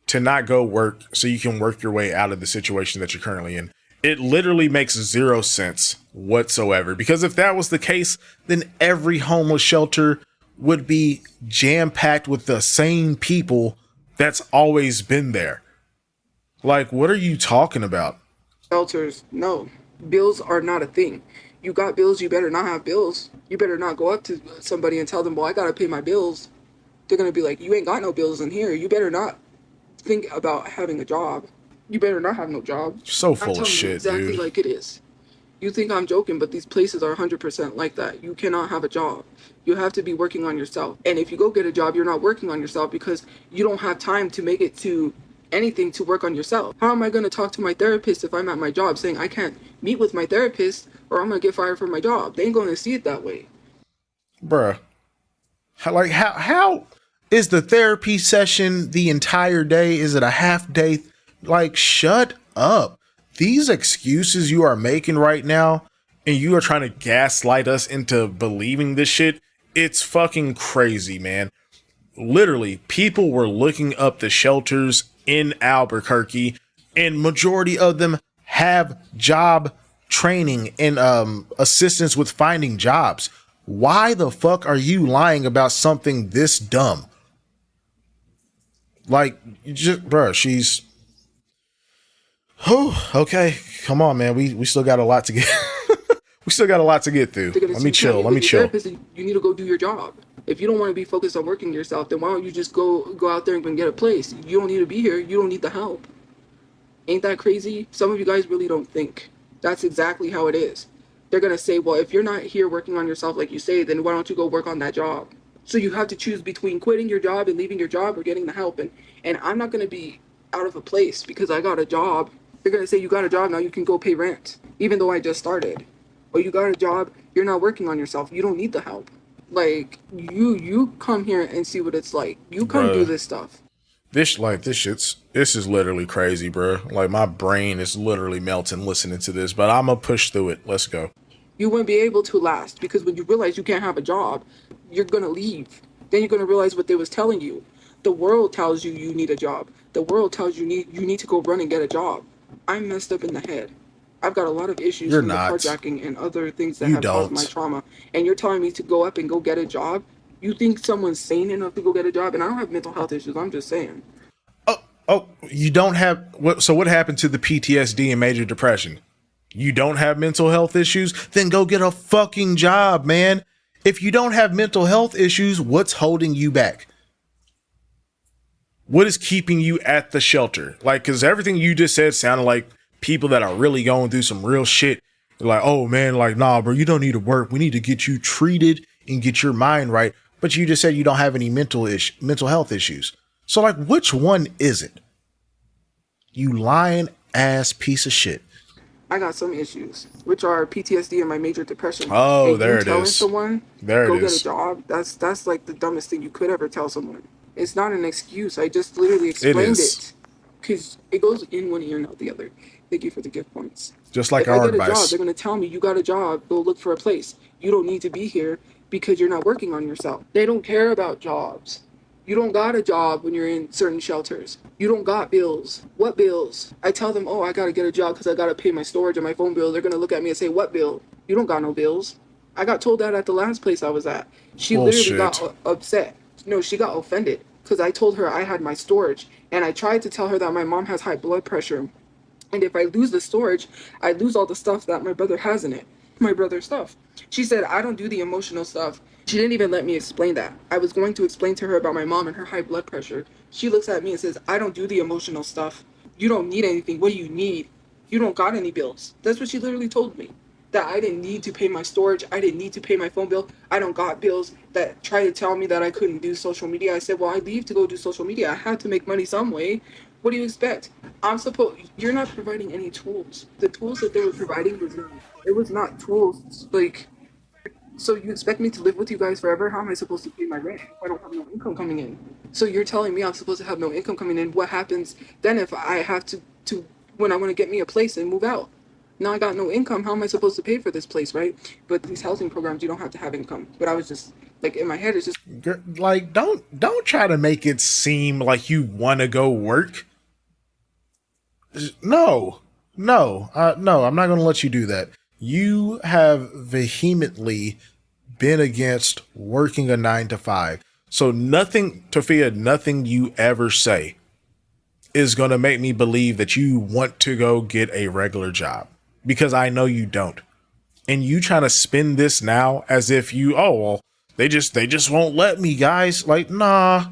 to not go work so you can work your way out of the situation that you're currently in? It literally makes zero sense whatsoever. Because if that was the case, then every homeless shelter would be jam-packed with the same people that's always been there. Like, what are you talking about? Shelters, no. Bills are not a thing. You got bills, you better not have bills. You better not go up to somebody and tell them, well, I gotta pay my bills. They're gonna be like, you ain't got no bills in here. You better not think about having a job. You better not have no job. So full of shit, exactly dude. Like it is. You think I'm joking, but these places are 100% like that. You cannot have a job. You have to be working on yourself. And if you go get a job, you're not working on yourself because you don't have time to make it to anything to work on yourself. How am I going to talk to my therapist if I'm at my job saying I can't meet with my therapist or I'm going to get fired from my job? They ain't going to see it that way. Bruh. How is the therapy session the entire day? Is it a half day? Like, shut up. These excuses you are making right now, and you are trying to gaslight us into believing this shit, it's fucking crazy, man. Literally, people were looking up the shelters in Albuquerque, and majority of them have job training and assistance with finding jobs. Why the fuck are you lying about something this dumb? Like, bruh, she's... Oh, okay. Come on, man. We still got a lot to get. We still got a lot to get through. Let me chill. Let me chill. You need to go do your job. If you don't want to be focused on working yourself, then why don't you just go out there and get a place? You don't need to be here. You don't need the help. Ain't that crazy? Some of you guys really don't think. That's exactly how it is. They're going to say, well, if you're not here working on yourself like you say, then why don't you go work on that job? So you have to choose between quitting your job and leaving your job or getting the help. And I'm not going to be out of a place because I got a job. They're going to say, you got a job, now you can go pay rent, even though I just started. Or you got a job, you're not working on yourself. You don't need the help. Like, you come here and see what it's like. You come do this stuff. This is literally crazy, bro. Like, my brain is literally melting listening to this, but I'm going to push through it. Let's go. You wouldn't be able to last because when you realize you can't have a job, you're going to leave. Then you're going to realize what they was telling you. The world tells you you need a job. The world tells you need to go run and get a job. I'm messed up in the head. I've got a lot of issues from the carjacking and other things that have caused my trauma. And you're telling me to go up and go get a job? You think someone's sane enough to go get a job? And I don't have mental health issues. I'm just saying. Oh, you don't have... So what happened to the PTSD and major depression? You don't have mental health issues? Then go get a fucking job, man. If you don't have mental health issues, what's holding you back? What is keeping you at the shelter? Like, because everything you just said sounded like people that are really going through some real shit. They're like, oh man, like, nah, bro, you don't need to work. We need to get you treated and get your mind right. But you just said you don't have any mental health issues. So, like, which one is it? You lying ass piece of shit. I got some issues, which are PTSD and my major depression. Oh, and there it is. Someone, go get a job. That's like the dumbest thing you could ever tell someone. It's not an excuse. I just literally explained it. because it goes in one ear and out the other. Thank you for the gift points. Just like If I our get a job, advice. they're gonna tell me, you got a job, go look for a place. You don't need to be here because you're not working on yourself. They don't care about jobs. You don't got a job when you're in certain shelters. You don't got bills. What bills? I tell them, oh, I gotta get a job because I gotta pay my storage and my phone bill. They're gonna look at me and say, what bill? You don't got no bills. I got told that at the last place I was at. She literally Bullshit. got upset. No, she got offended because I told her I had my storage. And I tried to tell her that my mom has high blood pressure. And if I lose the storage, I lose all the stuff that my brother has in it. My brother's stuff. She said, I don't do the emotional stuff. She didn't even let me explain that. I was going to explain to her about my mom and her high blood pressure. She looks at me and says, I don't do the emotional stuff. You don't need anything. What do you need? You don't got any bills. That's what she literally told me. That I didn't need to pay my storage. I didn't need to pay my phone bill. I don't got bills. That tried to tell me that I couldn't do social media. I said, well, I leave to go do social media. I had to make money some way. What do you expect? You're not providing any tools. The tools that they were providing it was not tools. Like, so you expect me to live with you guys forever? How am I supposed to pay my rent if I don't have no income coming in? So you're telling me I'm supposed to have no income coming in. What happens then if I have to when I want to get me a place and move out? Now I got no income. How am I supposed to pay for this place, right? But these housing programs, you don't have to have income. But I was just like, in my head, it's just Like, don't try to make it seem like you want to go work. No, no, I'm not going to let you do that. You have vehemently been against working a 9 to 5. So nothing, Tofia, nothing you ever say is going to make me believe that you want to go get a regular job, because I know you don't. And you trying to spin this now as if you, oh, well, they just won't let me, guys. Like, nah,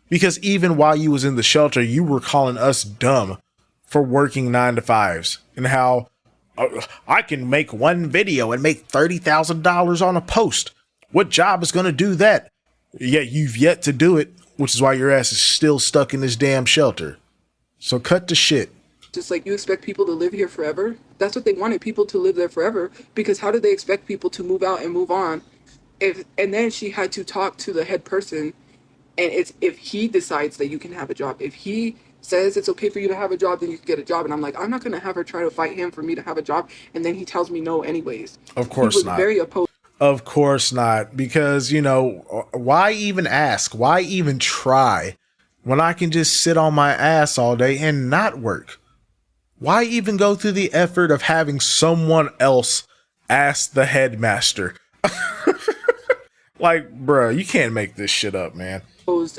because even while you was in the shelter, you were calling us dumb for working 9 to 5s, and how I can make one video and make $30,000 on a post. What job is going to do that? Yet you've yet to do it, which is why your ass is still stuck in this damn shelter. So cut the shit. just like, you expect people to live here forever? That's what they wanted, people to live there forever. Because how do they expect people to move out and move on? And then she had to talk to the head person, and it's, if he decides that you can have a job, if he says it's okay for you to have a job, then you can get a job. And I'm like, I'm not gonna have her try to fight him for me to have a job, and then he tells me no anyways. Of He course was not. very opposed. Of course not. Because, why even ask? Why even try when I can just sit on my ass all day and not work? Why even go through the effort of having someone else ask the headmaster? Like, bruh, you can't make this shit up, man.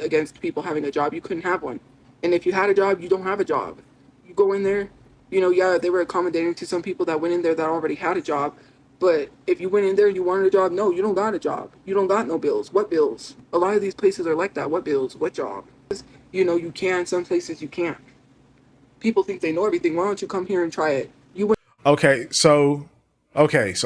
Against people having a job. You couldn't have one. And if you had a job, you don't have a job. You go in there, yeah, they were accommodating to some people that went in there that already had a job. But if you went in there and you wanted a job, no, you don't got a job. You don't got no bills. What bills? A lot of these places are like that. What bills? What job? You can, some places you can't. People think they know everything. Why don't you come here and try it? You went Okay, so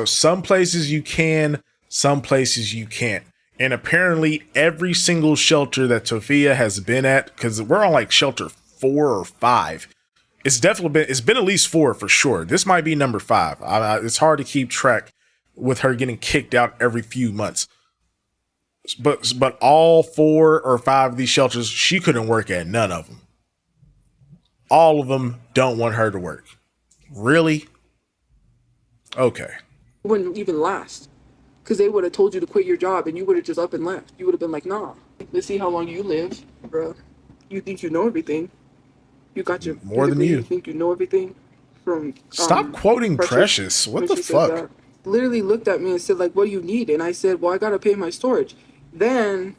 some places you can, some places you can't. And apparently every single shelter that Tofia has been at, because we're on like shelter 4 or 5. It's been at least 4 for sure. This might be number 5. It's hard to keep track with her getting kicked out every few months. But all 4 or 5 of these shelters, she couldn't work at none of them. All of them don't want her to work. Really? Okay. wouldn't even last. Because they would have told you to quit your job and you would have just up and left. You would have been like, nah, let's see how long you live, bro. You think you know everything. You got your More than degree, you. You think you know everything from Stop quoting Precious. What when the she said fuck? that. Literally looked at me and said, like, what do you need? And I said, well, I gotta pay my storage. Then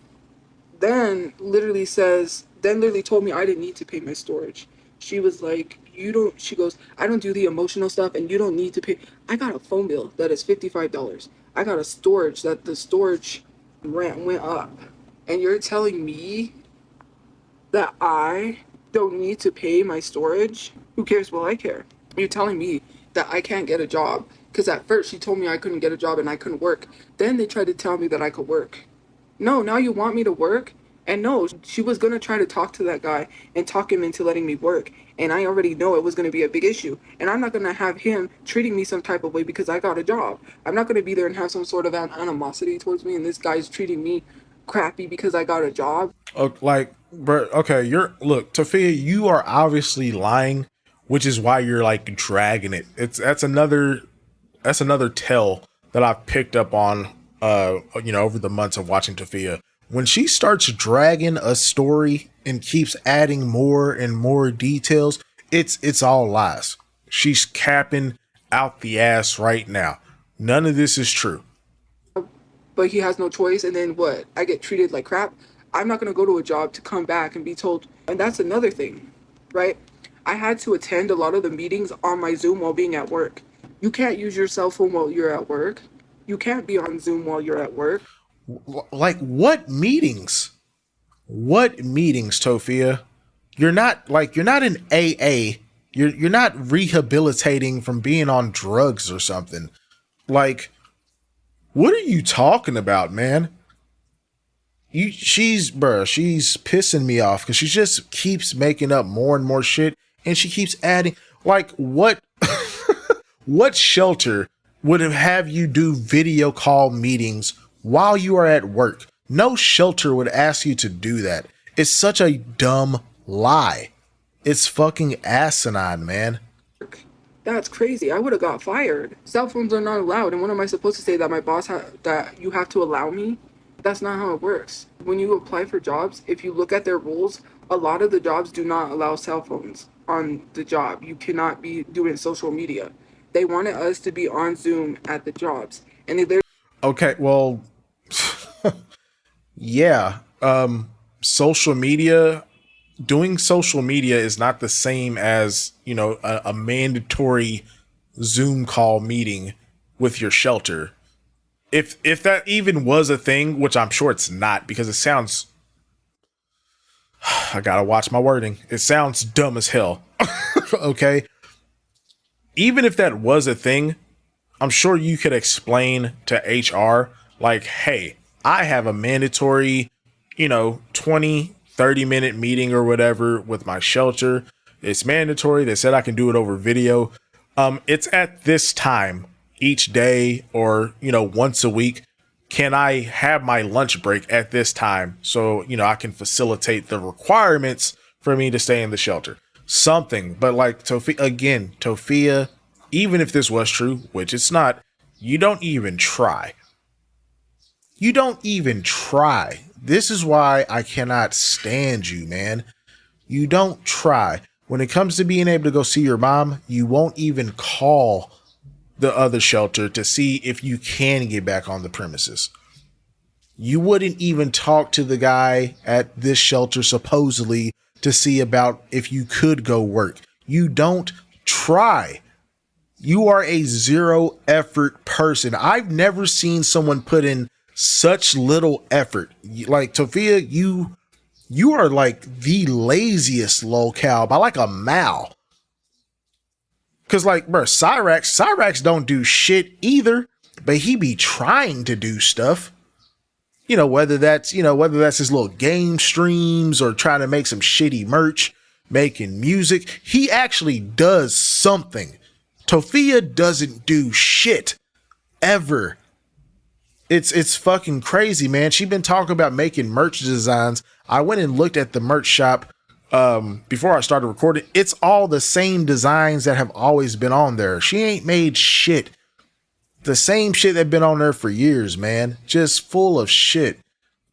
literally told me I didn't need to pay my storage. She was like, she goes, I don't do the emotional stuff and you don't need to pay. I got a phone bill that is $55. I got a storage that the storage rent went up. And you're telling me that I don't need to pay my storage? Who cares? Well, I care. You're telling me that I can't get a job. Because at first she told me I couldn't get a job and I couldn't work. Then they tried to tell me that I could work. No, now you want me to work? And no, she was going to try to talk to that guy and talk him into letting me work. And I already know it was going to be a big issue. And I'm not going to have him treating me some type of way because I got a job. I'm not going to be there and have some sort of animosity towards me and this guy's treating me crappy because I got a job. Oh, like, But okay, look, Tofia, you are obviously lying, which is why you're like dragging it. That's another tell that I've picked up on over the months of watching Tofia. When she starts dragging a story and keeps adding more and more details, it's all lies. She's capping out the ass right now. None of this is true. But he has no choice, and then what? I get treated like crap. I'm not going to go to a job to come back and be told. And that's another thing, right? I had to attend a lot of the meetings on my Zoom while being at work. You can't use your cell phone while you're at work. You can't be on Zoom while you're at work. Like what meetings? What meetings, Tofia? You're not an AA. You're not rehabilitating from being on drugs or something. Like, what are you talking about, man? She's pissing me off because she just keeps making up more and more shit, and she keeps adding. Like, what shelter would have you do video call meetings while you are at work? No shelter would ask you to do that. It's such a dumb lie. It's fucking asinine, man. That's crazy. I would have got fired. Cell phones are not allowed. And what am I supposed to say, that my boss that you have to allow me? That's not how it works. When you apply for jobs, if you look at their rules, a lot of the jobs do not allow cell phones on the job. You cannot be doing social media. They wanted us to be on Zoom at the jobs, and they literally. Okay, well, yeah. Social media, doing social media is not the same as, a mandatory Zoom call meeting with your shelter. If that even was a thing, which I'm sure it's not, because it sounds, I gotta watch my wording. It sounds dumb as hell. Okay. Even if that was a thing, I'm sure you could explain to HR, like, hey, I have a mandatory, 20, 30-minute meeting or whatever with my shelter. It's mandatory. They said I can do it over video. It's at this time each day, or, once a week. Can I have my lunch break at this time so, I can facilitate the requirements for me to stay in the shelter? Something. But like Tofia, even if this was true, which it's not, you don't even try. You don't even try. This is why I cannot stand you, man. You don't try. When it comes to being able to go see your mom, you won't even call the other shelter to see if you can get back on the premises. You wouldn't even talk to the guy at this shelter, supposedly, to see about if you could go work. You don't try. You are a zero effort person. I've never seen someone put in such little effort. Like, Tofia, you are like the laziest lolcow by like a mile. Cause like, bro, Cyrax don't do shit either, but he be trying to do stuff. Whether that's his little game streams or trying to make some shitty merch, making music. He actually does something. Tofia doesn't do shit ever. It's fucking crazy, man. She been talking about making merch designs. I went and looked at the merch shop before I started recording. It's all the same designs that have always been on there. She ain't made shit. The same shit that been on there for years, man. Just full of shit.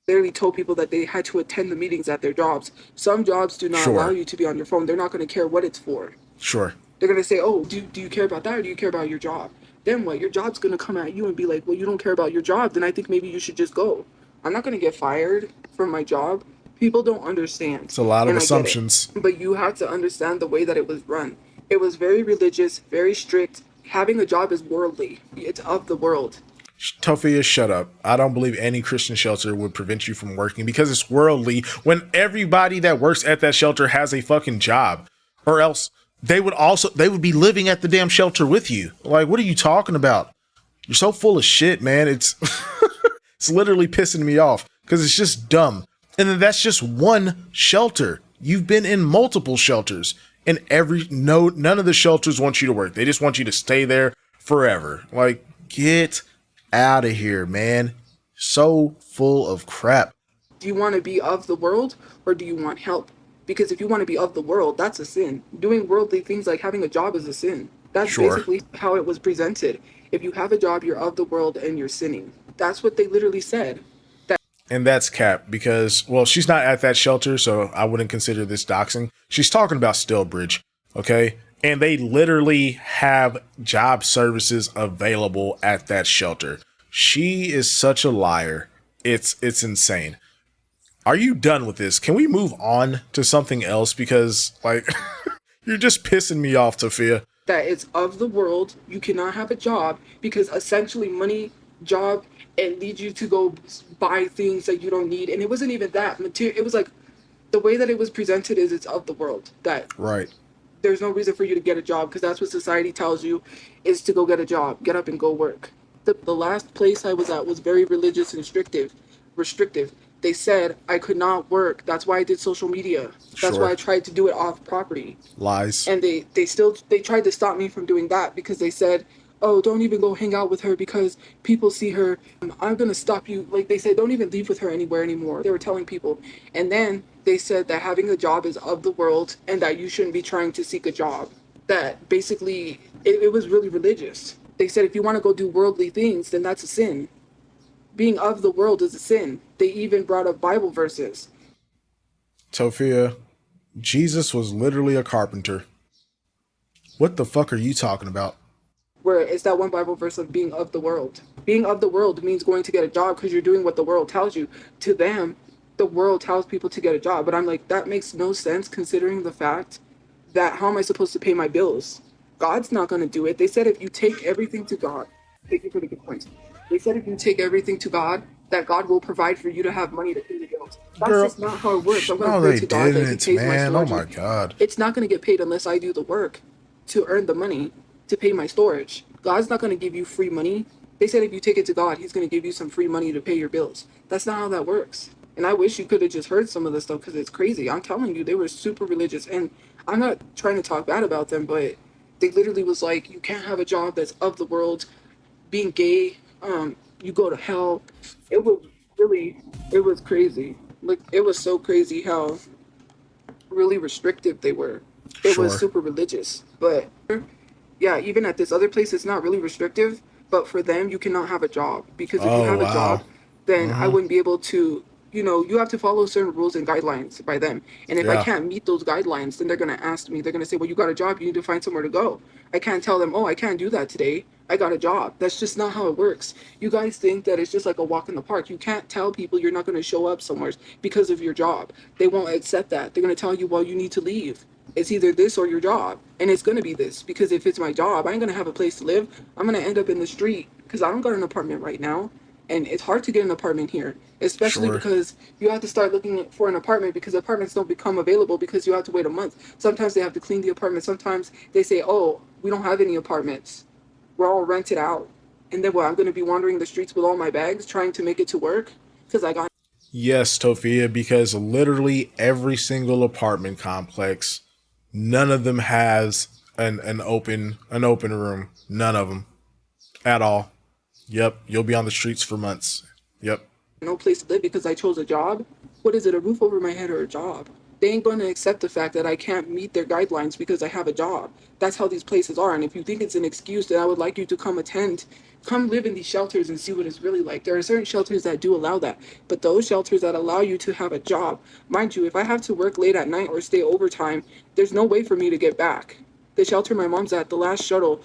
Literally told people that they had to attend the meetings at their jobs. Some jobs do not allow you to be on your phone. They're not going to care what it's for. Sure. They're going to say, oh, do you care about that, or do you care about your job? Then what? Your job's going to come at you and be like, well, you don't care about your job. Then I think maybe you should just go. I'm not going to get fired from my job. People don't understand. It's a lot of assumptions. But you have to understand the way that it was run. It was very religious, very strict. Having a job is worldly. It's of the world. Tofia, shut up. I don't believe any Christian shelter would prevent you from working because it's worldly when everybody that works at that shelter has a fucking job, or else they would be living at the damn shelter with you. Like, what are you talking about? You're so full of shit, man. It's it's literally pissing me off because it's just dumb. And then that's just one shelter. You've been in multiple shelters, and none of the shelters want you to work. They just want you to stay there forever. Like, get out of here, man. So full of crap. Do you want to be of the world or do you want help? Because if you want to be of the world, that's a sin. Doing worldly things like having a job is a sin. That's Sure. basically how it was presented. If you have a job, you're of the world and you're sinning. That's what they literally said. And that's cap because, well, she's not at that shelter, so I wouldn't consider this doxing. She's talking about Stillbridge, okay? And they literally have job services available at that shelter. She is such a liar. It's insane. Are you done with this? Can we move on to something else? Because, like, you're just pissing me off, Tophia. That it's of the world. You cannot have a job because essentially money, job, it leads you to go buy things that you don't need. And it wasn't even that material. It was like the way that it was presented is it's of the world. That Right. there's no reason for you to get a job because that's what society tells you is to go get a job, get up and go work. The last place I was at was very religious and restrictive. They said I could not work. That's why I did social media. That's why Sure. I tried to do it off property. Lies. And they tried to stop me from doing that because they said, oh, don't even go hang out with her because people see her. I'm gonna stop you. Like they said, don't even leave with her anywhere anymore. They were telling people. And then they said that having a job is of the world and that you shouldn't be trying to seek a job. That basically it was really religious. They said if you want to go do worldly things, then that's a sin. Being of the world is a sin. They even brought up Bible verses. Tophia, Jesus was literally a carpenter. What the fuck are you talking about? Where it's that one Bible verse of being of the world. Being of the world means going to get a job because you're doing what the world tells you. To them, the world tells people to get a job. But I'm like, that makes no sense considering the fact that how am I supposed to pay my bills? God's not going to do it. They said if you take everything to God, thank you for the good points. They said if you take everything to God, that God will provide for you to have money to pay the bills. That's Girl, just not how it works. I'm going no, to pray they to God that He didn't, pays my man. Oh storage. my god. It's not going to get paid unless I do the work to earn the money to pay my storage. God's not going to give you free money. They said if you take it to God, He's going to give you some free money to pay your bills. That's not how that works. And I wish you could have just heard some of this stuff because it's crazy. I'm telling you, they were super religious. And I'm not trying to talk bad about them, but they literally was like, you can't have a job that's of the world. Being gay, you go to hell. It was it was crazy. Like, it was so crazy how really restrictive they were. It was Sure. super religious. But yeah, even at this other place, it's not really restrictive. But for them, you cannot have a job because if you Oh have a wow. job, then I wouldn't be able to. You have to follow certain rules and guidelines by them. And if I Yeah. can't meet those guidelines, then they're gonna ask me. They're gonna say, "Well, you got a job. You need to find somewhere to go." I can't tell them, "Oh, I can't do that today. I got a job." That's just not how it works. You guys think that it's just like a walk in the park. You can't tell people you're not gonna show up somewhere because of your job. They won't accept that. They're gonna tell you, "Well, you need to leave. It's either this or your job." And it's going to be this because if it's my job, I ain't going to have a place to live. I'm going to end up in the street because I don't got an apartment right now. And it's hard to get an apartment here, especially Sure. because you have to start looking for an apartment because apartments don't become available because you have to wait a month. Sometimes they have to clean the apartment. Sometimes they say, oh, we don't have any apartments. We're all rented out. And then what? I'm going to be wandering the streets with all my bags trying to make it to work because I got. Yes, Tophia, because literally every single apartment complex, none of them has an open room. None of them at all. Yep, you'll be on the streets for months. Yep. No place to live because I chose a job. What is it, a roof over my head or a job? They ain't going to accept the fact that I can't meet their guidelines because I have a job. That's how these places are. And if you think it's an excuse, then I would like you to come live in these shelters and see what it's really like. There are certain shelters that do allow that, but those shelters that allow you to have a job, mind you, if I have to work late at night or stay overtime, there's no way for me to get back. The shelter my mom's at, the last shuttle,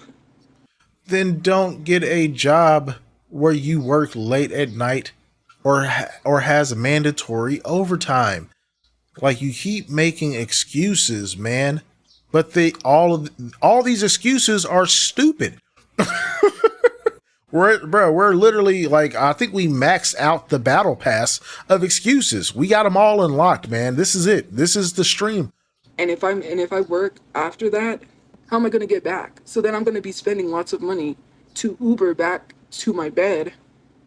Then don't get a job where you work late at night or has mandatory overtime. Like you keep making excuses, man. But all these excuses are stupid. We're literally like I think we maxed out the battle pass of excuses. We got them all unlocked, man. This is it. This is the stream. and if I work after that, how am I going to get back? So then I'm going to be spending lots of money to Uber back to my bed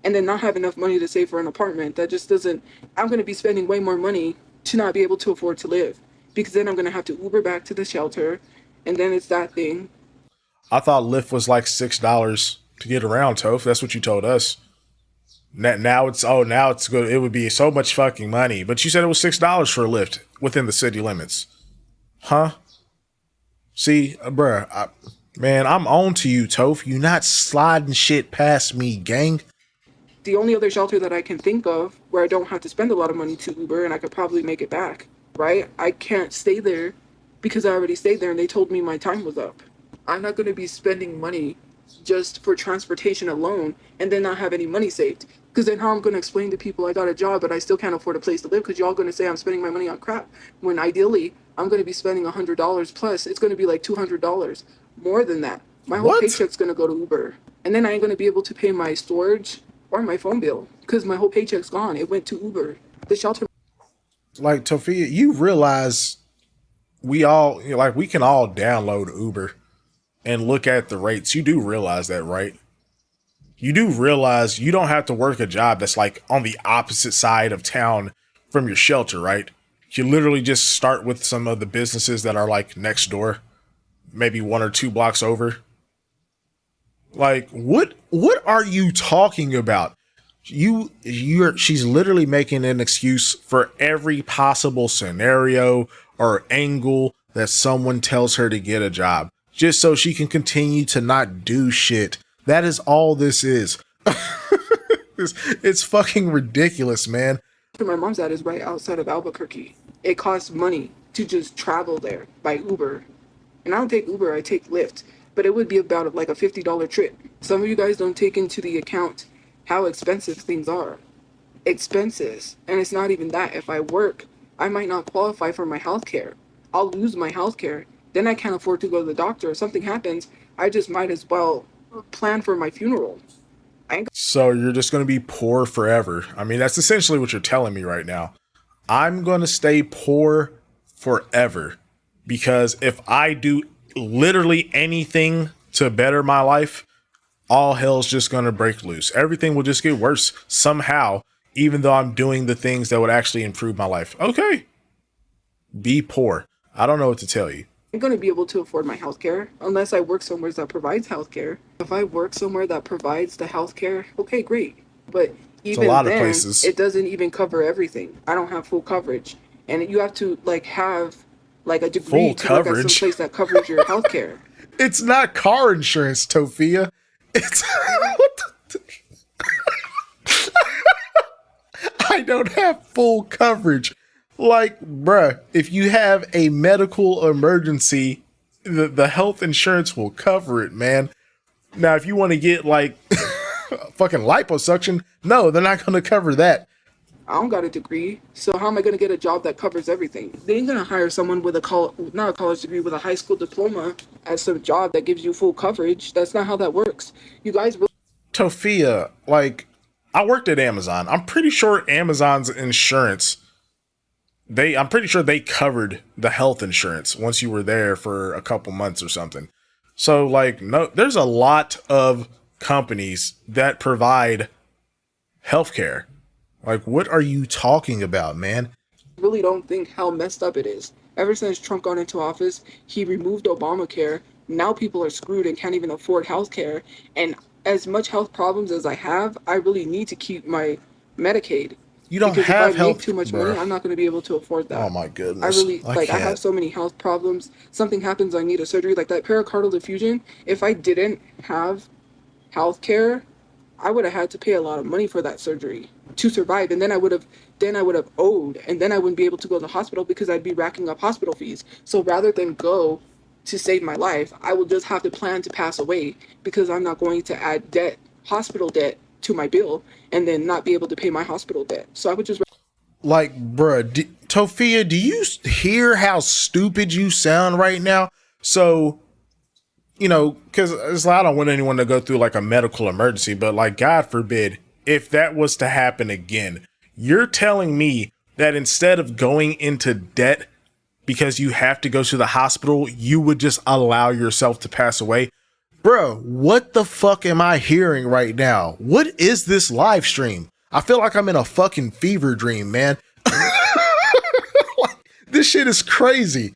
and then not have enough money to save for an apartment. That just doesn't. I'm going to be spending way more money to not be able to afford to live because then I'm going to have to Uber back to the shelter and then it's that thing. I thought Lyft was like $6 to get around, Toph. That's what you told us. Now it's now it's good. It would be so much fucking money. But you said it was $6 for a lift within the city limits, huh? See, man, I'm on to you, Toph. You not sliding shit past me, gang. The only other shelter that I can think of where I don't have to spend a lot of money to Uber and I could probably make it back, right? I can't stay there because I already stayed there and they told me my time was up. I'm not going to be spending money just for transportation alone and then not have any money saved. Because then how I'm going to explain to people I got a job but I still can't afford a place to live because y'all going to say I'm spending my money on crap when ideally I'm going to be spending $100 plus. It's going to be like $200 more than that. My whole What? paycheck's going to go to Uber. And then I ain't going to be able to pay my storage or my phone bill because my whole paycheck's gone. It went to Uber. The shelter. Like Tofia, you realize we all like we can all download Uber and look at the rates. You do realize that, right? You do realize you don't have to work a job that's like on the opposite side of town from your shelter, right? You literally just start with some of the businesses that are like next door, maybe 1 or 2 blocks over. Like what are you talking about? She's literally making an excuse for every possible scenario or angle that someone tells her to get a job just so she can continue to not do shit. That is all this is. It's fucking ridiculous, man. Where my mom's at is right outside of Albuquerque. It costs money to just travel there by Uber. And I don't take Uber, I take Lyft. But it would be about like a $50 trip. Some of you guys don't take into the account how expensive things are. Expenses. And it's not even that. If I work, I might not qualify for my health care. I'll lose my health care. Then I can't afford to go to the doctor. If something happens, I just might as well plan for my funeral. So you're just going to be poor forever. I mean, that's essentially what you're telling me right now. I'm going to stay poor forever because if I do literally anything to better my life, all hell's just going to break loose. Everything will just get worse somehow, even though I'm doing the things that would actually improve my life. Okay. Be poor. I don't know what to tell you. I'm going to be able to afford my health care unless I work somewhere that provides health care. If I work somewhere that provides the health care, okay, great. But It's a even lot of then, places. it doesn't even cover everything. I don't have full coverage. And you have to like have like a degree Full to work at some coverage? place that covers your health care. It's not car insurance, Tofia. It's what the I don't have full coverage. Like, bruh, if you have a medical emergency, the health insurance will cover it, man. Now, if you want to get like fucking liposuction, no, they're not going to cover that. I don't got a degree, so how am I going to get a job that covers everything? They ain't going to hire someone with not a college degree, with a high school diploma as some job that gives you full coverage. That's not how that works. You guys really Tofia, like, I worked at Amazon. I'm pretty sure Amazon's insurance, I'm pretty sure they covered the health insurance once you were there for a couple months or something. So, like, no, there's a lot of companies that provide healthcare. Like, what are you talking about, man? really don't think how messed up it is. Ever since Trump got into office, he removed Obamacare. Now people are screwed and can't even afford health care. And as much health problems as I have, I really need to keep my Medicaid. You don't Because have if I make health, too much bruh. money, I'm not going to be able to afford that. Oh my I goodness. really, I like, I have can't. so many health problems. Something happens, I need a surgery. Like that pericardial diffusion, if I didn't have health care, I would have had to pay a lot of money for that surgery to survive, and then I would have owed, and then I wouldn't be able to go to the hospital because I'd be racking up hospital fees. So rather than go to save my life, I will just have to plan to pass away because I'm not going to add debt, hospital debt, to my bill and then not be able to pay my hospital debt. So I would just Like, bruh, Tofia, do you hear how stupid you sound right now? So, because I don't want anyone to go through like a medical emergency, but like, God forbid, if that was to happen again, you're telling me that instead of going into debt because you have to go to the hospital, you would just allow yourself to pass away? Bro, what the fuck am I hearing right now? What is this live stream? I feel like I'm in a fucking fever dream, man. This shit is crazy.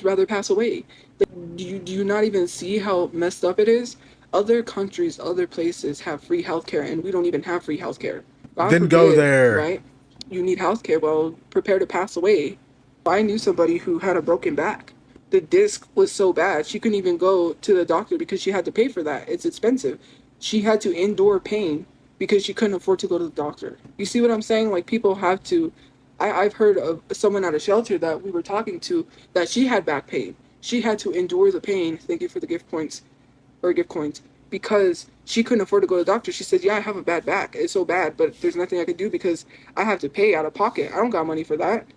rather pass away. Like, do you not even see how messed up it is? Other countries, other places have free healthcare, and we don't even have free healthcare. God Then go forbid, there. right? You need health care. Well, prepare to pass away. I knew somebody who had a broken back. The disc was so bad, she couldn't even go to the doctor because she had to pay for that. It's expensive. She had to endure pain because she couldn't afford to go to the doctor. You see what I'm saying? Like, people have to. I've heard of someone at a shelter that we were talking to that she had back pain. She had to endure the pain. Thank you for the gift points or gift coins because she couldn't afford to go to the doctor. She said, "Yeah, I have a bad back. It's so bad, but there's nothing I can do because I have to pay out of pocket. I don't got money for that."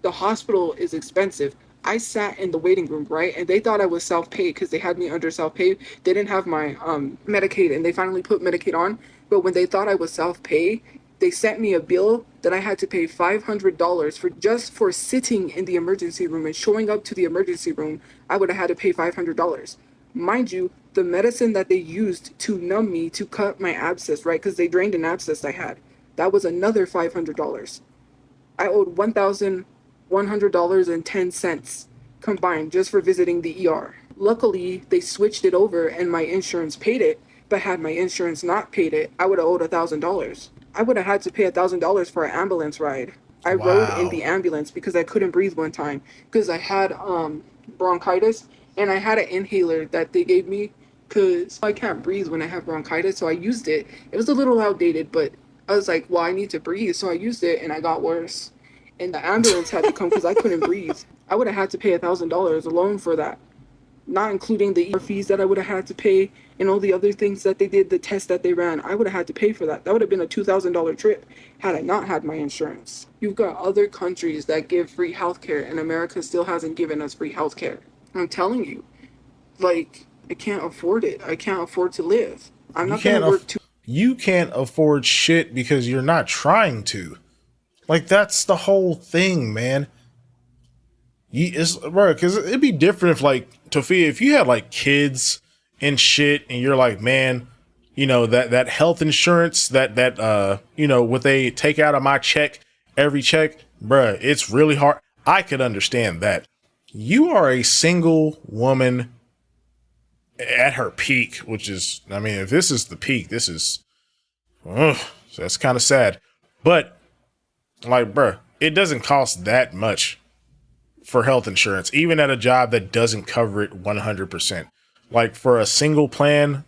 The hospital is expensive. I sat in the waiting room, right? And they thought I was self-paid because they had me under self-pay. They didn't have my Medicaid, and they finally put Medicaid on. But when they thought I was self-pay, they sent me a bill that I had to pay $500 for just for sitting in the emergency room and showing up to the emergency room. I would have had to pay $500. Mind you, the medicine that they used to numb me to cut my abscess, right? Because they drained an abscess I had. That was another $500. I owed $1,100.10 combined just for visiting the ER. Luckily, they switched it over and my insurance paid it, but had my insurance not paid it, I would have owed $1,000. I would have had to pay $1,000 for an ambulance ride. I rode in Wow. the ambulance because I couldn't breathe one time because I had bronchitis and I had an inhaler that they gave me because I can't breathe when I have bronchitis, so I used it. It was a little outdated, but I was like, well, I need to breathe, so I used it and I got worse. And the ambulance had to come because I couldn't breathe. I would have had to pay $1,000 alone for that, not including the ER fees that I would have had to pay and all the other things that they did, the tests that they ran. I would have had to pay for that. That would have been a $2,000 trip had I not had my insurance. You've got other countries that give free healthcare, and America still hasn't given us free healthcare. I'm telling you, like, I can't afford it. I can't afford to live. I'm You not gonna can't work too. you can't afford shit because you're not trying to. Like that's the whole thing, man. It's bro, because it'd be different if like Tophia, if you had like kids and shit, and you're like, man, that health insurance that what they take out of my check every check, bruh, it's really hard. I could understand that. You are a single woman at her peak, which is, I mean, if this is the peak, this is, ugh, that's kind of sad. But like, bruh, it doesn't cost that much for health insurance, even at a job that doesn't cover it 100%. Like for a single plan,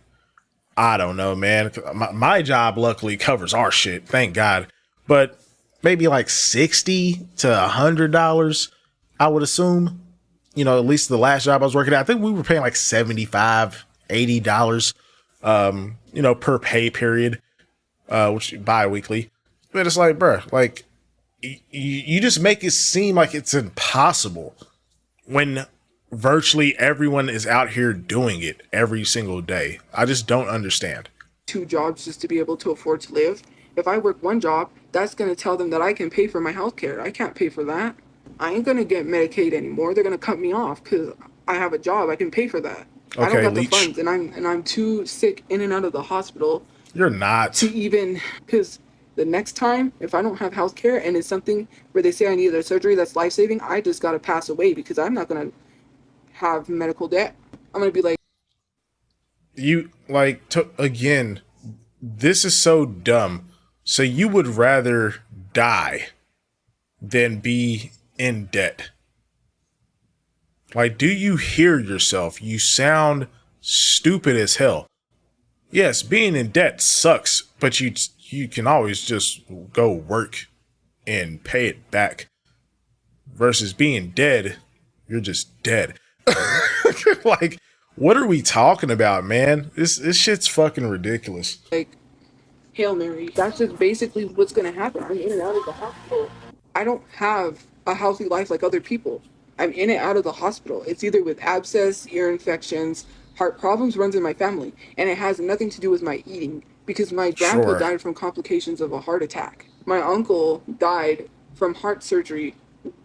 I don't know, man. My job luckily covers our shit, thank God. But maybe like $60 to $100, I would assume. At least the last job I was working at, I think we were paying like $75, $80, per pay period, which bi-weekly. But it's like, bruh, like you just make it seem like it's impossible when virtually everyone is out here doing it every single day. I just don't understand. 2 jobs just to be able to afford to live. If I work one job, that's going to tell them that I can pay for my health care. I can't pay for that. I ain't going to get Medicaid anymore. They're going to cut me off because I have a job. I can pay for that. I don't Okay, got the Leech, funds, and I'm too sick in and out of the hospital you're to not. even, because the next time if I don't have health care and it's something where they say I need a surgery that's life-saving, I just got to pass away because I'm not going to have medical debt. I'm going to be like, You like again, this is so dumb. So you would rather die than be in debt. Like, do you hear yourself? You sound stupid as hell. Yes, being in debt sucks, but you can always just go work and pay it back. Versus being dead, you're just dead. Like, what are we talking about, man? This shit's fucking ridiculous. like Hail Mary. That's just basically what's going to happen. I'm in and out of the hospital. I don't have a healthy life like other people. I'm in and out of the hospital. It's either with abscess, ear infections, heart problems runs in my family, and it has nothing to do with my eating because my grandpa Sure. died from complications of a heart attack. My uncle died from heart surgery.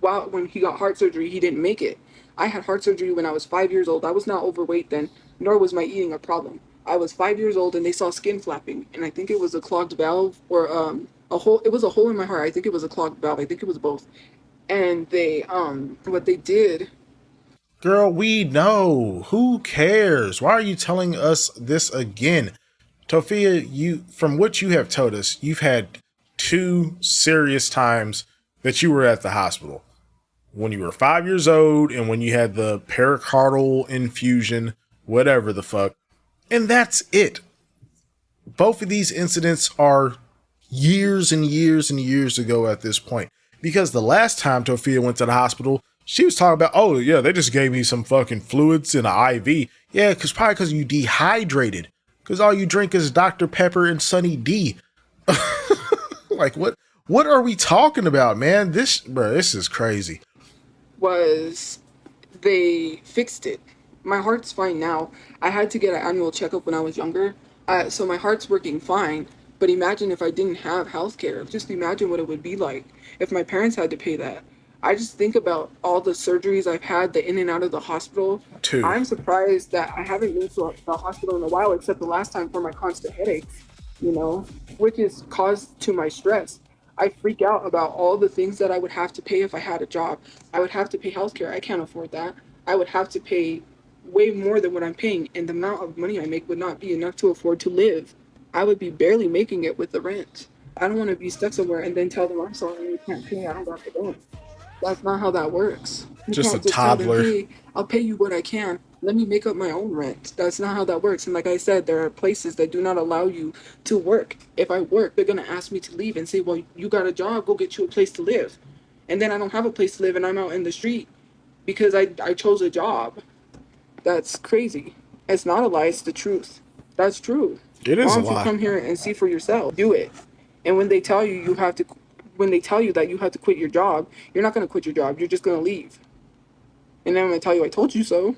While when he got heart surgery, he didn't make it. I had heart surgery when I was 5 years old. I was not overweight then, nor was my eating a problem. I was 5 years old and they saw skin flapping, and I think it was a clogged valve or a hole. It was a hole in my heart. I think it was a clogged valve. I think it was both. And they what they did. Girl, we know. Who cares? Why are you telling us this again? Tophia, you from what you have told us, you've had two serious times that you were at the hospital. When you were 5 years old and when you had the pericardial infusion, whatever the fuck. And that's it. Both of these incidents are years and years and years ago at this point. Because the last time Tophia went to the hospital, she was talking about, oh yeah, they just gave me some fucking fluids and an IV. Yeah, probably because you dehydrated. Because all you drink is Dr. Pepper and Sunny D. Like, what are we talking about, man? This is crazy. Was they fixed it. My heart's fine now. I had to get an annual checkup when I was younger, so my heart's working fine. But imagine if I didn't have health care. Just imagine what it would be like if my parents had to pay that. I just think about all the surgeries I've had, the in and out of the hospital. Too. I'm surprised that I haven't been to the hospital in a while, except the last time for my constant headaches, which is caused to my stress. I freak out about all the things that I would have to pay if I had a job. I would have to pay healthcare. I can't afford that. I would have to pay way more than what I'm paying, and the amount of money I make would not be enough to afford to live. I would be barely making it with the rent. I don't want to be stuck somewhere and then tell them, I'm sorry, you can't pay, I don't got the rent. That's not how that works. You Just can't a toddler. Tell them, hey, I'll pay you what I can. Let me make up my own rent. That's not how that works. And like I said, there are places that do not allow you to work. If I work, they're going to ask me to leave and say, well, you got a job, go get you a place to live. And then I don't have a place to live and I'm out in the street because I chose a job. That's crazy. It's not a lie, it's the truth. That's true. It is Why a don't you lie. come here and see for yourself? Do it. And when they tell you when they tell you that you have to quit your job, you're not going to quit your job. You're just going to leave. And then I'm going to tell you, I told you so.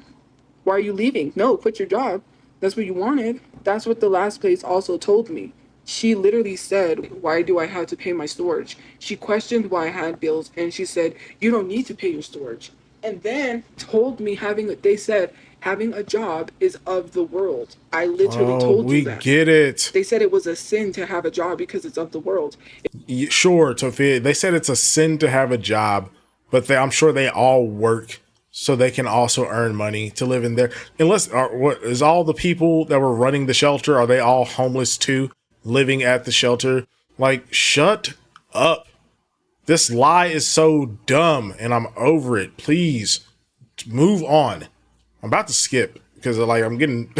Why are you leaving? No, quit your job. That's what you wanted. That's what the last place also told me. She literally said, why do I have to pay my storage? She questioned why I had bills, and she said, you don't need to pay your storage. And then told me they said having a job is of the world. I literally told you that. We get it. They said it was a sin to have a job because it's of the world. Sure, Tophia. They said it's a sin to have a job, but I'm sure they all work so they can also earn money to live in there. Unless, what is all the people that were running the shelter? Are they all homeless too, living at the shelter? Like, shut up. This lie is so dumb, and I'm over it. Please move on. I'm about to skip because I'm getting,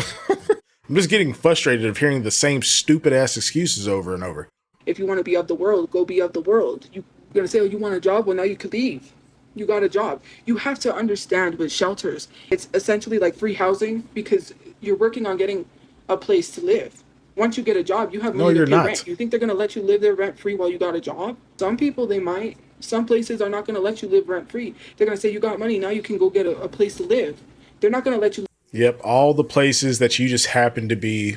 I'm just getting frustrated of hearing the same stupid ass excuses over and over. If you want to be of the world, go be of the world. You're going to say, oh, you want a job? Well, now you could leave. You got a job. You have to understand with shelters, it's essentially like free housing because you're working on getting a place to live. Once you get a job, you have money to pay rent. You think they're going to let you live there rent free while you got a job? Some people, they might. Some places are not going to let you live rent free. They're going to say, you got money, now you can go get a place to live. They're not going to let you. Yep, all the places that you just happen to be,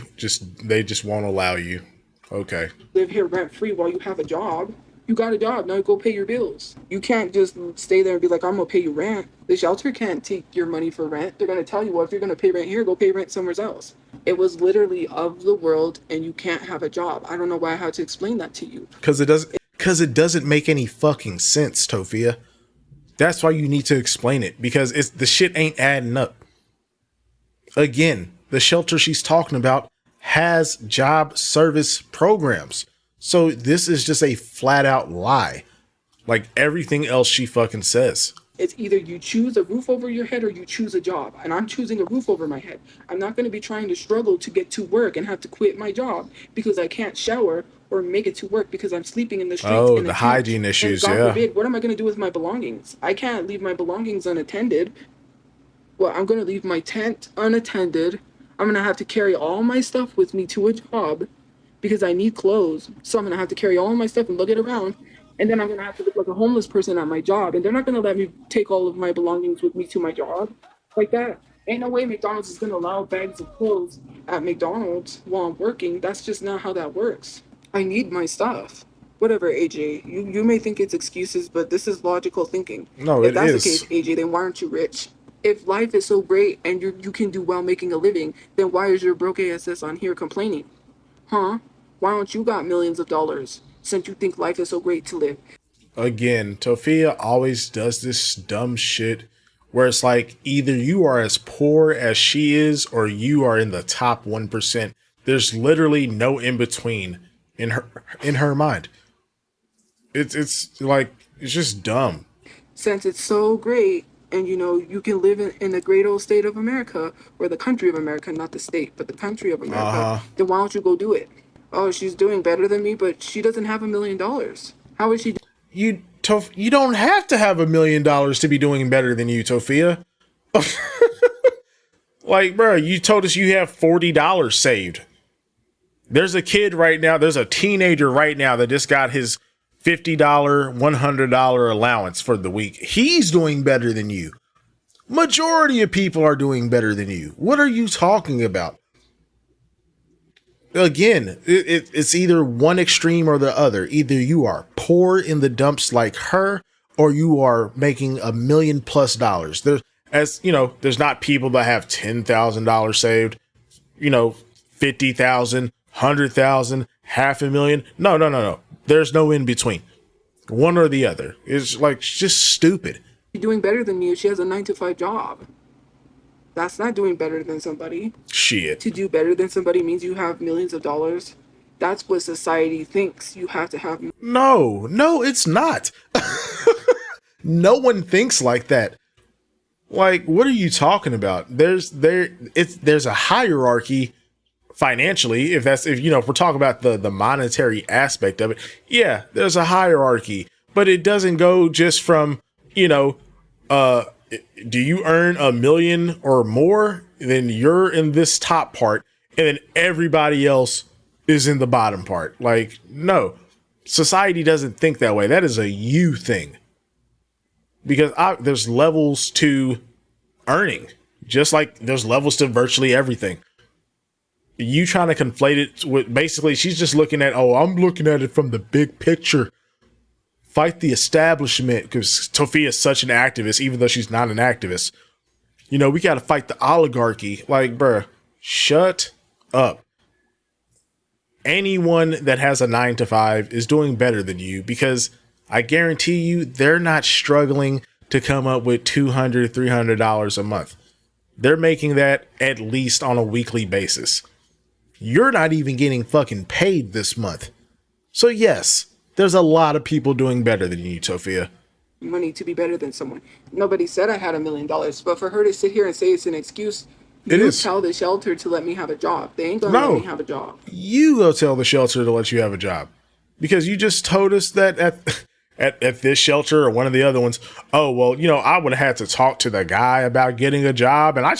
they just won't allow you. Okay. Live here rent free while you have a job. You got a job, now go pay your bills. You can't just stay there and be like, I'm going to pay you rent. The shelter can't take your money for rent. They're going to tell you, well, if you're going to pay rent here, go pay rent somewhere else. It was literally of the world and you can't have a job. I don't know why I had to explain that to you. Because it doesn't make any fucking sense, Tophia. That's why you need to explain it, because the shit ain't adding up. Again, the shelter she's talking about has job service programs. So this is just a flat out lie. Like everything else she fucking says. It's either you choose a roof over your head or you choose a job. And I'm choosing a roof over my head. I'm not going to be trying to struggle to get to work and have to quit my job because I can't shower or make it to work because I'm sleeping in the streets. Oh, the hygiene issues, and God yeah. forbid, what am I going to do with my belongings? I can't leave my belongings unattended. Well, I'm going to leave my tent unattended. I'm going to have to carry all my stuff with me to a job because I need clothes. So I'm going to have to carry all my stuff and lug it around. And then I'm going to have to look like a homeless person at my job. And they're not going to let me take all of my belongings with me to my job like that. Ain't no way McDonald's is going to allow bags of clothes at McDonald's while I'm working. That's just not how that works. I need my stuff. Whatever, AJ. You may think it's excuses, but this is logical thinking. No, if it that's is. the case, AJ, then why aren't you rich? If life is so great and you can do well making a living, then why is your broke ass on here complaining? Huh? Why don't you got millions of dollars since you think life is so great to live? Again, Tophia always does this dumb shit where it's like either you are as poor as she is or you are in the top 1%. There's literally no in between in her mind. It's like it's just dumb. Since it's so great, and you can live in the great old state of America, or the country of America, not the state, but the country of America, Uh huh. then why don't you go do it? Oh, she's doing better than me, but she doesn't have $1 million. How is she? You don't have to have $1 million to be doing better than you, Tophia. Like, bro, you told us you have $40 saved. There's a kid right now, there's a teenager right now that just got his $50, $100 allowance for the week. He's doing better than you. Majority of people are doing better than you. What are you talking about? Again, it's either one extreme or the other. Either you are poor in the dumps like her, or you are making $1 million+. There's not people that have $10,000 saved, 50,000, 100,000, $500,000. No. There's no in between. One or the other. It's like just stupid. Doing better than me if she has a 9 to 5 job? That's not doing better than somebody. Shit. To do better than somebody means you have millions of dollars. That's what society thinks you have to have. No, it's not. No one thinks like that. Like, what are you talking about? There's a hierarchy financially. If we're talking about the monetary aspect of it, yeah, there's a hierarchy, but it doesn't go just from, do you earn $1 million or more? Then you're in this top part, and then everybody else is in the bottom part. Like, no, society doesn't think that way. That is a you thing. Because there's levels to earning, just like there's levels to virtually everything. You trying to conflate it with, basically, she's just looking at, I'm looking at it from the big picture. Fight the establishment, because Tophia is such an activist, even though she's not an activist. We got to fight the oligarchy. Like, bruh, shut up. Anyone that has a 9 to 5 is doing better than you, because I guarantee you they're not struggling to come up with $200, $300 a month. They're making that at least on a weekly basis. You're not even getting fucking paid this month. So yes, there's a lot of people doing better than you, Tophia. Money to be better than someone. Nobody said I had $1 million, but for her to sit here and say it's an excuse, tell the shelter to let me have a job. They ain't gonna let me have a job. You go tell the shelter to let you have a job, because you just told us that at this shelter or one of the other ones, I would have had to talk to the guy about getting a job, and I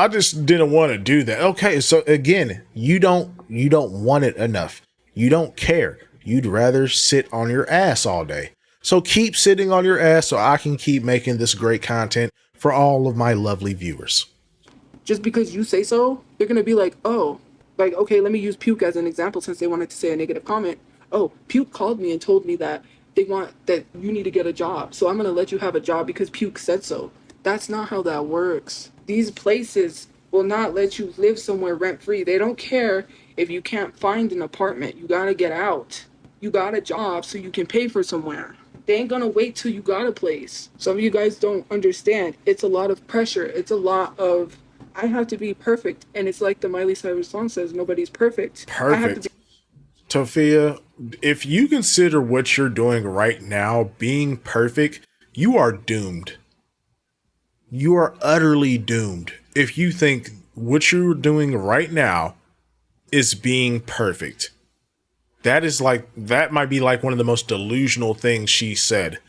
just didn't want to do that. Okay, so again, you don't want it enough. You don't care. You'd rather sit on your ass all day. So keep sitting on your ass so I can keep making this great content for all of my lovely viewers. Just because you say so, they're going to be like, okay, let me use Puke as an example since they wanted to say a negative comment. Oh, Puke called me and told me that they want that you need to get a job. So I'm going to let you have a job because Puke said so. That's not how that works. These places will not let you live somewhere rent-free. They don't care if you can't find an apartment. You got to get out. You got a job so you can pay for somewhere. They ain't gonna wait till you got a place. Some of you guys don't understand. It's a lot of pressure. It's a lot of, I have to be perfect. And it's like the Miley Cyrus song says, nobody's perfect. Perfect. Tophia, if you consider what you're doing right now being perfect, you are doomed. You are utterly doomed if you think what you're doing right now is being perfect. That might be like one of the most delusional things she said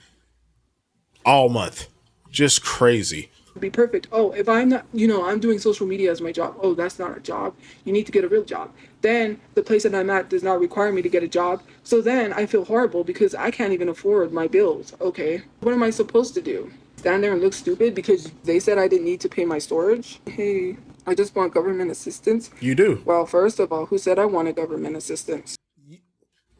all month. Just crazy. Be perfect. Oh, if I'm not, I'm doing social media as my job. Oh, that's not a job. You need to get a real job. Then the place that I'm at does not require me to get a job. So then I feel horrible because I can't even afford my bills. Okay, what am I supposed to do? Stand there and look stupid because they said I didn't need to pay my storage? Hey, I just want government assistance. You do. Well, first of all, who said I wanted government assistance?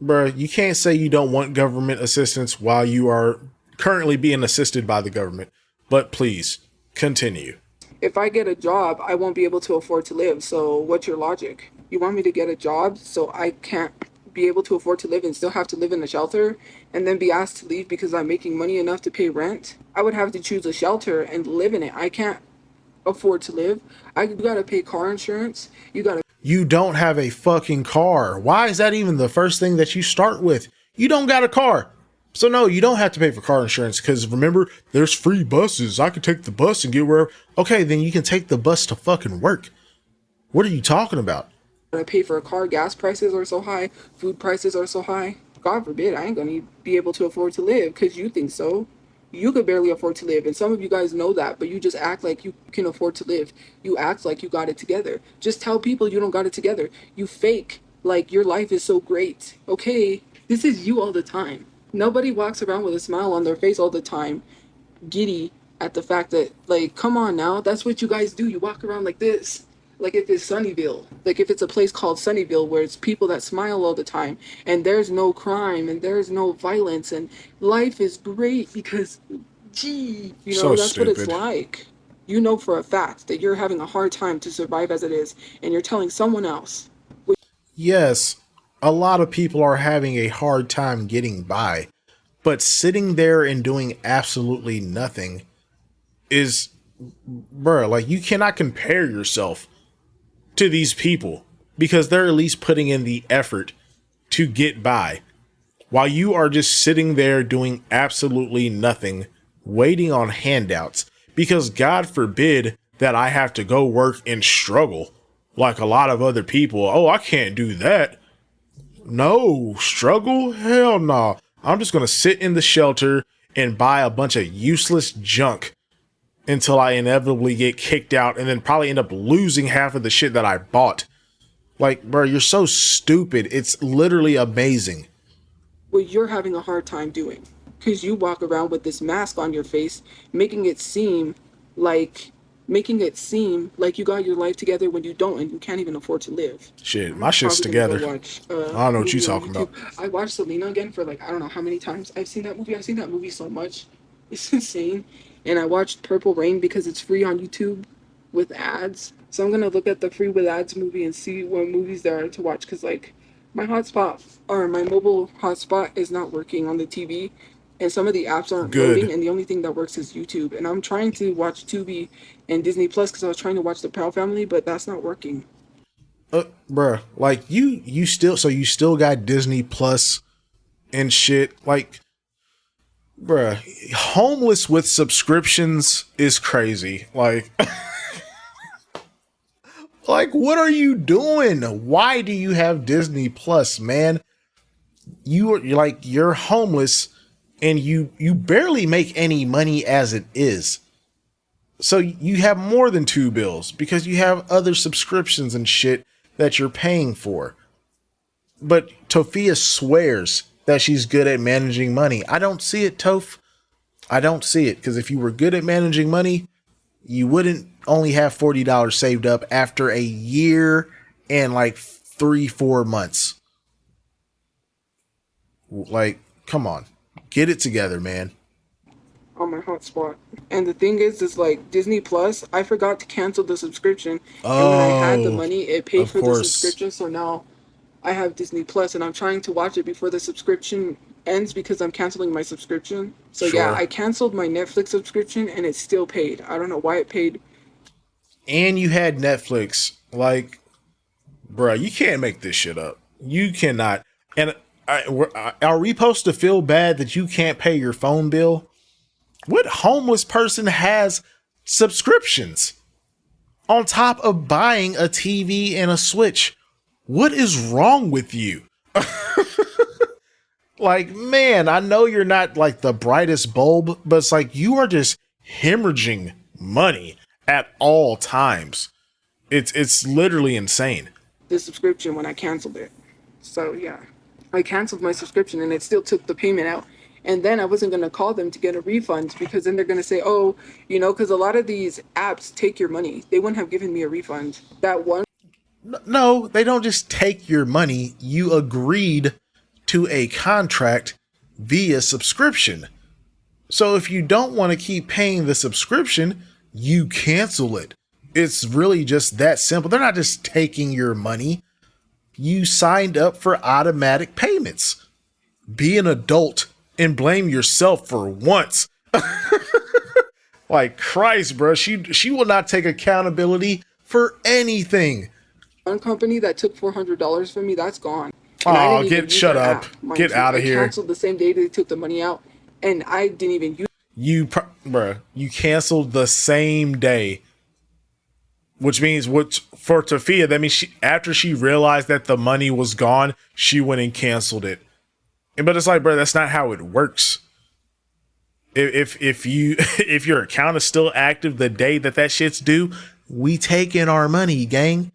Bruh, you can't say you don't want government assistance while you are currently being assisted by the government. But please, continue. If I get a job, I won't be able to afford to live. So what's your logic? You want me to get a job so I can't be able to afford to live and still have to live in a shelter and then be asked to leave because I'm making money enough to pay rent? I would have to choose a shelter and live in it. I can't afford to live. You gotta pay car insurance. You don't have a fucking car. Why is that even the first thing that you start with? You don't got a car. So no, you don't have to pay for car insurance because remember, there's free buses. I could take the bus and get wherever. Okay, then you can take the bus to fucking work. What are you talking about? I pay for a car. Gas prices are so high. Food prices are so high. God forbid, I ain't gonna be able to afford to live because you think so. You could barely afford to live, and some of you guys know that, but you just act like you can afford to live. You act like you got it together. Just tell people you don't got it together. You fake like your life is so great. Okay, this is you all the time. Nobody walks around with a smile on their face all the time, giddy at the fact that, like, come on now, that's what you guys do. You walk around like this. Like if it's Sunnyvale, like if it's a place called Sunnyvale where it's people that smile all the time and there's no crime and there's no violence and life is great because, gee, So that's what it's stupid. like. You know for a fact that you're having a hard time to survive as it is, and you're telling someone else. Yes, a lot of people are having a hard time getting by, but sitting there and doing absolutely nothing is, bruh, like you cannot compare yourself to these people because they're at least putting in the effort to get by while you are just sitting there doing absolutely nothing, waiting on handouts because God forbid that I have to go work and struggle like a lot of other people. Oh, I can't do that. No, struggle? Hell no. I'm just going to sit in the shelter and buy a bunch of useless junk until I inevitably get kicked out and then probably end up losing half of the shit that I bought. Like, bro, you're so stupid. It's literally amazing. What you're having a hard time doing because you walk around with this mask on your face, like making it seem like you got your life together when you don't and you can't even afford to live. Shit, I'm my shit's probably gonna go together. watch I don't know a what you movie on talking YouTube. about. I watched Selena again for like I don't know how many times I've seen that movie. I've seen that movie so much. It's insane. And I watched Purple Rain because it's free on YouTube with ads. So I'm gonna look at the free with ads movie and see what movies there are to watch because like my hotspot or my mobile hotspot is not working on the TV and some of the apps aren't loading Good. and the only thing that works is YouTube and I'm trying to watch Tubi and Disney Plus because I was trying to watch the Proud Family but that's not working. Bruh, like you still got Disney Plus and shit. Like, bruh, homeless with subscriptions is crazy. Like, like, what are you doing? Why do you have Disney Plus, man? You're like you're homeless and you barely make any money as it is. So you have more than two bills because you have other subscriptions and shit that you're paying for. But Tophia swears that she's good at managing money. I don't see it, Toph. I don't see it because if you were good at managing money, you wouldn't only have $40 saved up after a year and like 3, 4 months. Like, come on, get it together, man. On my hotspot. And the thing is like Disney Plus, I forgot to cancel the subscription. And when I had the Oh, money, it paid of for the course. subscription. So now I have Disney Plus and I'm trying to watch it before the subscription ends because I'm canceling my subscription. So yeah, Sure. I canceled my Netflix subscription and it still paid. I don't know why it paid. And you had Netflix. Like, bruh, you can't make this shit up. You cannot. And are we supposed to feel bad that you can't pay your phone bill? What homeless person has subscriptions on top of buying a TV and a Switch? What is wrong with you? Like, man, I know you're not like the brightest bulb, but it's like you are just hemorrhaging money at all times. It's literally insane. The subscription when I canceled it. So yeah, I canceled my subscription and it still took the payment out. And then I wasn't going to call them to get a refund because then they're going to say, oh, because a lot of these apps take your money. They wouldn't have given me a refund. That one. No, they don't just take your money. You agreed to a contract via subscription. So if you don't want to keep paying the subscription, you cancel it. It's really just that simple. They're not just taking your money. You signed up for automatic payments. Be an adult and blame yourself for once. Like Christ, bro. She will not take accountability for anything. One company that took $400 from me, that's gone. And I Oh, didn't even use shut their up. app, mind Get you. out I of here. canceled the same day they took the money out, and I didn't even use. Bruh, you canceled the same day, which means what for Tophia, that means after she realized that the money was gone, she went and canceled it. But it's like, bro, that's not how it works. If you if your account is still active the day that shit's due, we take in our money, gang.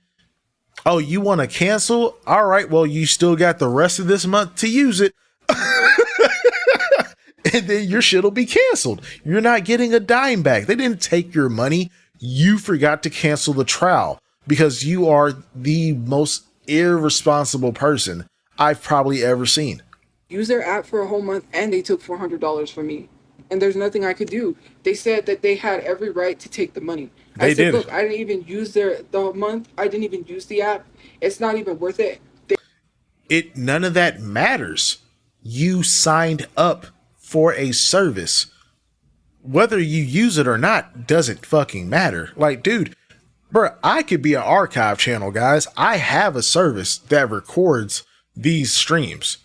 Oh, you want to cancel? All right, well, you still got the rest of this month to use it. And then your shit'll be canceled. You're not getting a dime back. They didn't take your money. You forgot to cancel the trial because you are the most irresponsible person I've probably ever seen. Use their app for a whole month, and they took $400 from me, and there's nothing I could do. They said that they had every right to take the money. I said, look, I didn't even use the month. I didn't even use the app. It's not even worth it. None of that matters. You signed up for a service. Whether you use it or not doesn't fucking matter. Like, dude, bro, I could be an archive channel, guys. I have a service that records these streams,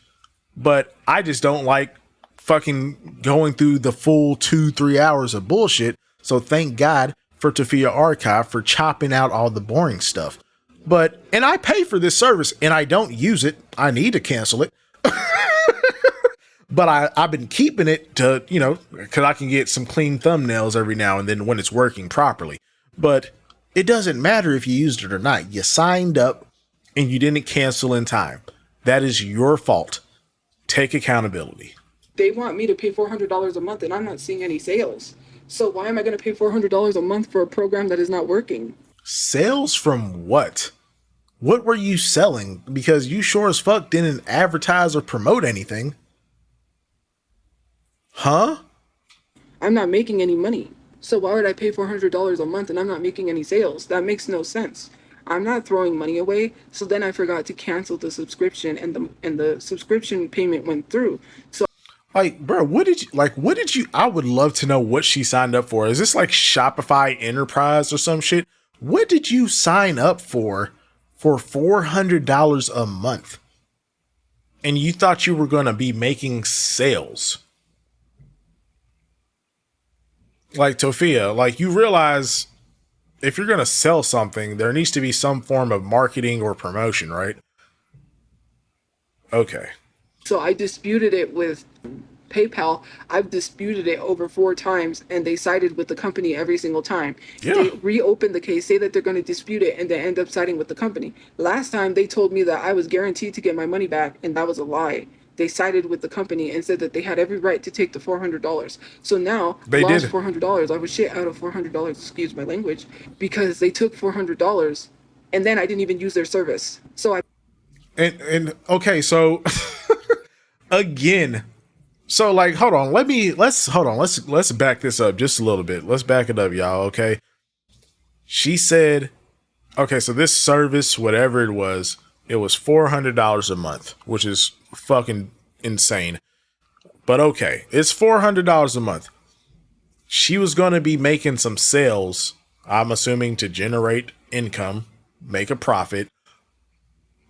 but I just don't like fucking going through the full 2-3 hours of bullshit. So thank God for Tophia Archive for chopping out all the boring stuff. And I pay for this service and I don't use it. I need to cancel it. But I've been keeping it to, because I can get some clean thumbnails every now and then when it's working properly. But it doesn't matter if you used it or not. You signed up and you didn't cancel in time. That is your fault. Take accountability. They want me to pay $400 a month, and I'm not seeing any sales. So why am I going to pay $400 a month for a program that is not working? Sales from what? What were you selling? Because you sure as fuck didn't advertise or promote anything. Huh? I'm not making any money. So why would I pay $400 a month and I'm not making any sales? That makes no sense. I'm not throwing money away. So then I forgot to cancel the subscription, and the subscription payment went through. So like, bro, what did you I would love to know what she signed up for. Is this like Shopify Enterprise or some shit? What did you sign up for $400 a month? And you thought you were going to be making sales? Like, Tophia, like, you realize if you're going to sell something, there needs to be some form of marketing or promotion, right? Okay. So I disputed it with PayPal. I've disputed it over 4 times, and they sided with the company every single time. Yeah. They reopen the case, say that they're going to dispute it, and they end up siding with the company. Last time they told me that I was guaranteed to get my money back, and that was a lie. They sided with the company and said that they had every right to take the $400. So now they lost did $400. I was shit out of $400, excuse my language, because they took $400, and then I didn't even use their service. So and okay, so again, so like, hold on, let's back this up just a little bit. Let's back it up, y'all. Okay. She said, okay, so this service, whatever it was $400 a month, which is fucking insane. But okay, it's $400 a month. She was going to be making some sales, I'm assuming, to generate income, make a profit.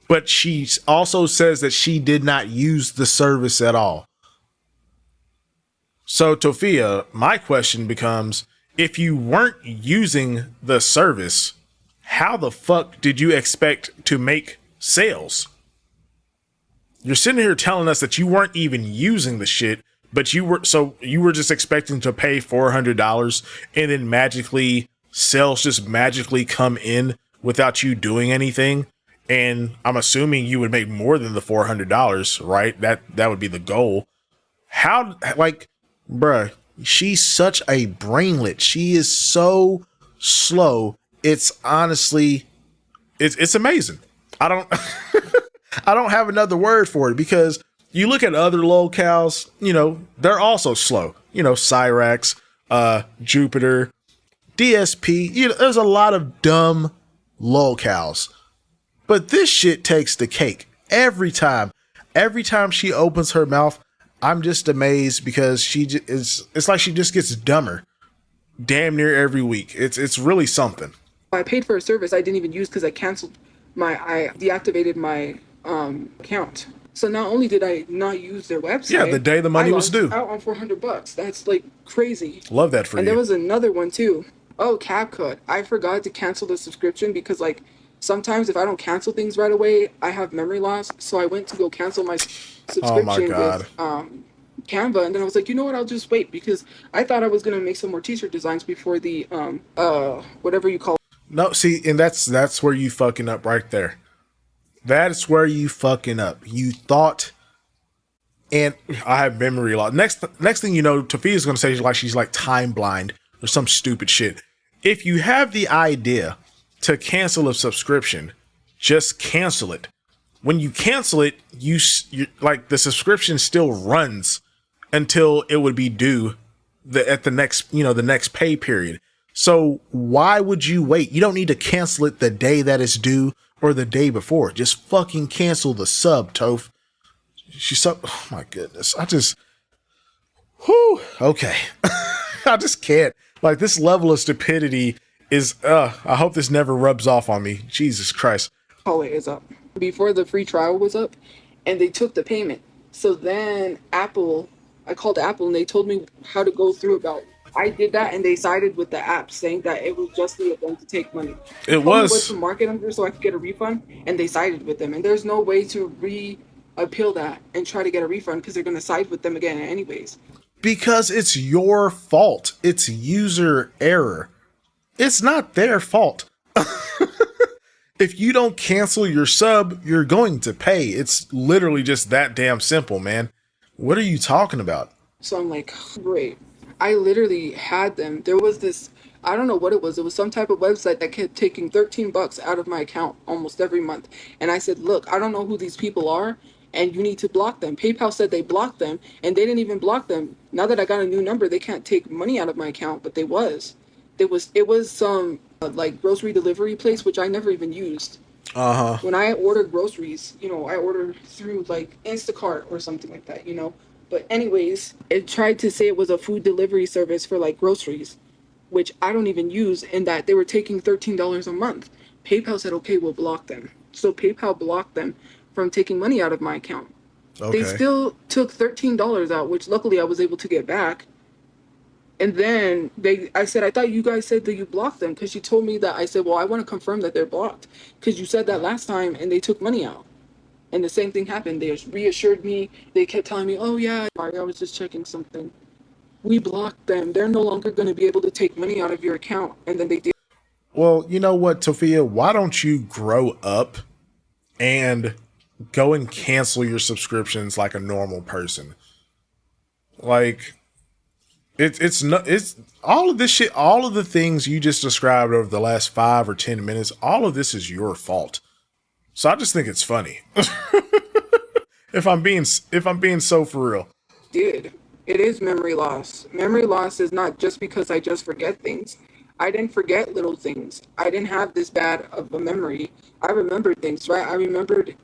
But she also says that she did not use the service at all. So, Tophia, my question becomes, if you weren't using the service, how the fuck did you expect to make sales? You're sitting here telling us that you weren't even using the shit, but you were just expecting to pay $400 and then magically sales just magically come in without you doing anything. And I'm assuming you would make more than the $400, right? That would be the goal. How, like, bruh, she's such a brainlet. She is so slow. It's honestly, it's amazing. I don't I don't have another word for it, because you look at other lolcows, they're also slow. Cyrax, Jupiter, DSP, there's a lot of dumb lolcows. But this shit takes the cake every time. Every time she opens her mouth, I'm just amazed, because it's like she just gets dumber damn near every week. It's really something. I paid for a service I didn't even use because I deactivated my account. So not only did I not use their Yeah, the website, day the I money was lost due. out on $400. That's like crazy. Love that for And there you. was another one too. Oh, CapCut. I forgot to cancel the subscription because like sometimes if I don't cancel things right away, I have memory loss. So I went to go cancel my Oh my subscription God. with Canva, and then I was like, you know what? I'll just wait because I thought I was gonna make some more T-shirt designs before the whatever you call. No, see, and that's where you fucking up right there. That's where you fucking up. You thought, and I have memory loss. Next thing you know, Tophia's gonna say she's like time blind or some stupid shit. If you have the idea to cancel a subscription, just cancel it. When you cancel it, you like the subscription still runs until it would be due at the next the next pay period. So why would you wait? You don't need to cancel it the day that it's due or the day before. Just fucking cancel the sub, Toph. Oh my goodness. Okay. I just can't. Like this level of stupidity is, I hope this never rubs off on me. Jesus Christ. Hallway is up before the free trial was up, and they took the payment. So then I called Apple and they told me how to go through about. I did that and they sided with the app saying that it was justly of them to take money. It Told me what to was mark it under so I could get a refund, and they sided with them. And there's no way to appeal that and try to get a refund because they're going to side with them again anyways. because it's your fault. It's user error. It's not their fault. If you don't cancel your sub, you're going to pay. It's literally just that damn simple, man. What are you talking about? So I'm like, great. I literally had them. There was this, I don't know what it was. It was some type of website that kept taking $13 out of my account almost every month. And I said, look, I don't know who these people are, and you need to block them. PayPal said they blocked them, and they didn't even block them. Now that I got a new number, they can't take money out of my account, but it was some like grocery delivery place, which I never even used. Uh-huh. When I order groceries, I order through like Instacart or something like that. But anyways, it tried to say it was a food delivery service for like groceries, which I don't even use, and that they were taking $13 a month. PayPal said, okay, we'll block them. So PayPal blocked them from taking money out of my account. Okay. They still took $13 out, which luckily I was able to get back. And then I said, I thought you guys said that you blocked them, because you told me that. I said, well, I want to confirm that they're blocked because you said that last time and they took money out. And the same thing happened. They reassured me. They kept telling me, oh, yeah, sorry, I was just checking something. We blocked them. They're no longer going to be able to take money out of your account. And then they did. Well, you know what, Tophia? Why don't you grow up and go and cancel your subscriptions like a normal person? Like, it's all of this shit, all of the things you just described over the last 5 or 10 minutes, all of this is your fault. So I just think it's funny. if I'm being so for real. Did. It is memory loss. Memory loss is not just because I just forget things. I didn't forget little things. I didn't have this bad of a memory. I remembered things, right? I remembered,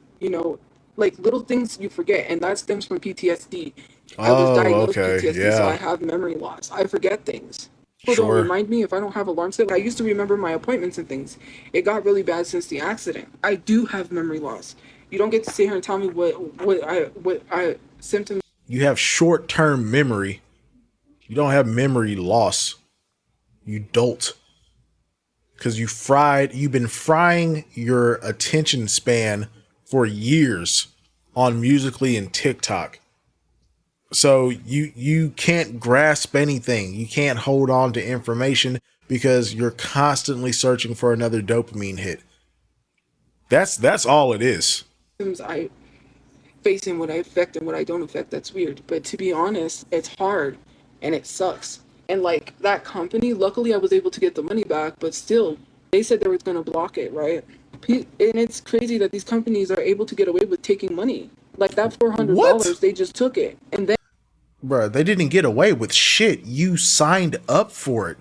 like little things you forget, and that stems from PTSD. I was Oh, diagnosed okay. with PTSD, so I Yeah. have memory loss. I forget things. People don't Sure. remind me if I don't have alarm set. I used to remember my appointments and things. It got really bad since the accident. I do have memory loss. You don't get to sit here and tell me what I symptoms. You have short-term memory. You don't have memory loss. You dolt. Because you've been frying your attention span for years on Musically and TikTok. So you can't grasp anything. You can't hold on to information because you're constantly searching for another dopamine hit. That's all it is. I face and what I affect and what I don't affect. That's weird. But to be honest, it's hard and it sucks. And like that company, luckily I was able to get the money back, but still, they said they were going to block it, right? And it's crazy that these companies are able to get away with taking money. Like that $400, What? they just took it. And then Bruh, they didn't get away with shit. You signed up for it.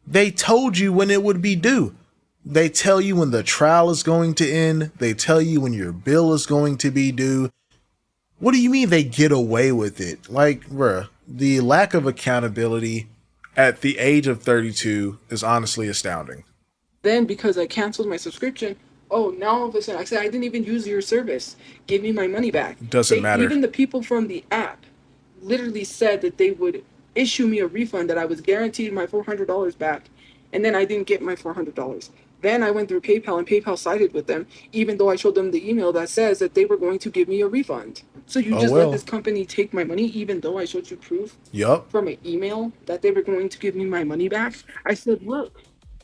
They told you when it would be due. They tell you when the trial is going to end. They tell you when your bill is going to be due. What do you mean they get away with it? Like, bruh, the lack of accountability at the age of 32 is honestly astounding. then because I canceled my subscription, oh, now all of a sudden, I said, I didn't even use your service. Give me my money back. Doesn't They, matter. even the people from the app literally said that they would issue me a refund, that I was guaranteed my $400 back. And then I didn't get my $400. Then I went through PayPal and PayPal sided with them, even though I showed them the email that says that they were going to give me a refund. So you Oh just let well. this company take my money, even though I showed you proof Yup. from an email that they were going to give me my money back? I said, look.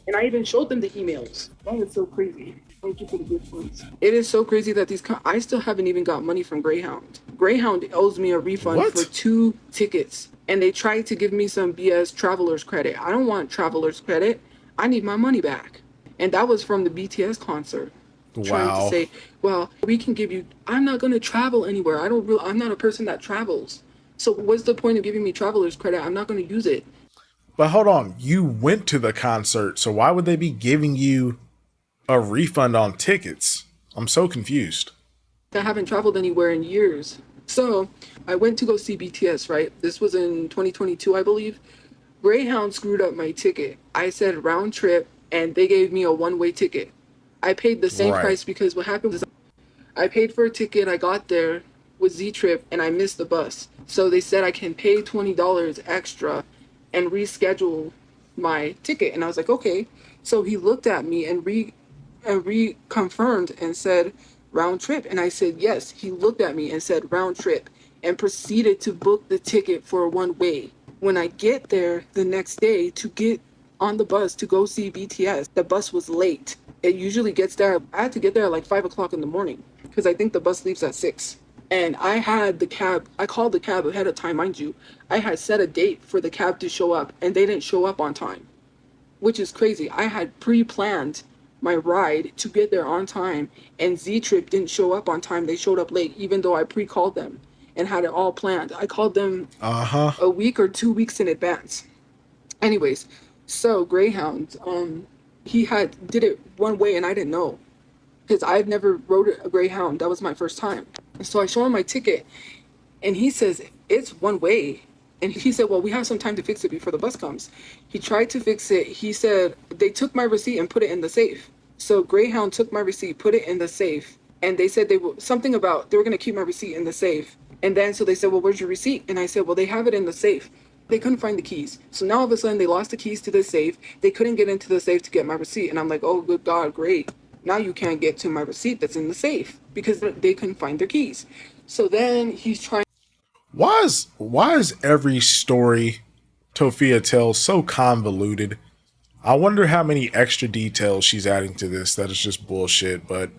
And I even showed them the emails. That is so crazy. Thank you for the good points. It is so crazy that I still haven't even got money from Greyhound. Greyhound owes me a refund for What? 2 tickets. And they tried to give me some BS traveler's credit. I don't want traveler's credit. I need my money back. And that was from the BTS concert. Trying to Wow. say, well, we can give you, I'm not going to travel anywhere. I'm not a person that travels. So what's the point of giving me traveler's credit? I'm not going to use it. But hold on, you went to the concert, so why would they be giving you a refund on tickets? I'm so confused. I haven't traveled anywhere in years. So I went to go see BTS, right? This was in 2022, I believe. Greyhound screwed up my ticket. I said round trip, and they gave me a one-way ticket. I paid the same Right. price because what happened was I paid for a ticket. I got there with Z Trip and I missed the bus. So they said I can pay $20 extra and reschedule my ticket. And I was like, okay. So he looked at me and reconfirmed and said round trip. And I said yes. He looked at me and said round trip and proceeded to book the ticket for one way. When I get there the next day to get on the bus to go see BTS, the bus was late. It usually gets there. I had to get there at like 5 o'clock in the morning because I think the bus leaves at 6. And I had the cab, I called the cab ahead of time, mind you. I had set a date for the cab to show up and they didn't show up on time, which is crazy. I had pre-planned my ride to get there on time, and Z Trip didn't show up on time. They showed up late, even though I pre-called them and had it all planned. I called them Uh huh. a week or 2 weeks in advance. Anyways, so Greyhound, he had did it one way and I didn't know because I've never rode a Greyhound. That was my first time. So I show him my ticket and he says, it's one way. And he said, well, we have some time to fix it before the bus comes. He tried to fix it. He said, they took my receipt and put it in the safe. So Greyhound took my receipt, put it in the safe. And they said they were something about they were going to keep my receipt in the safe. And then so they said, well, where's your receipt? And I said, well, they have it in the safe. They couldn't find the keys. So now all of a sudden they lost the keys to the safe. They couldn't get into the safe to get my receipt. And I'm like, oh, good God, great. Now you can't get to my receipt that's in the safe because they couldn't find their keys. So then he's trying. Why is every story Tophia tells so convoluted? I wonder how many extra details she's adding to this that is just bullshit, but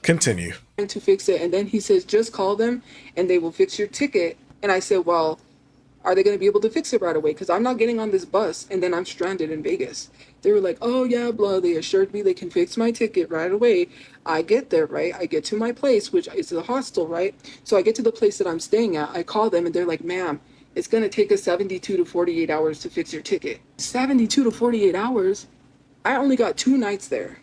continue. To fix it. And then he says, just call them and they will fix your ticket. And I said, well, are they going to be able to fix it right away? Because I'm not getting on this bus and then I'm stranded in Vegas. They were like, oh, yeah, blah. They assured me they can fix my ticket right away. I get there, right? I get to my place, which is the hostel, right? So I get to the place that I'm staying at. I call them and they're like, ma'am, it's going to take us 72 to 48 hours to fix your ticket. 72 to 48 hours? I only got 2 nights there.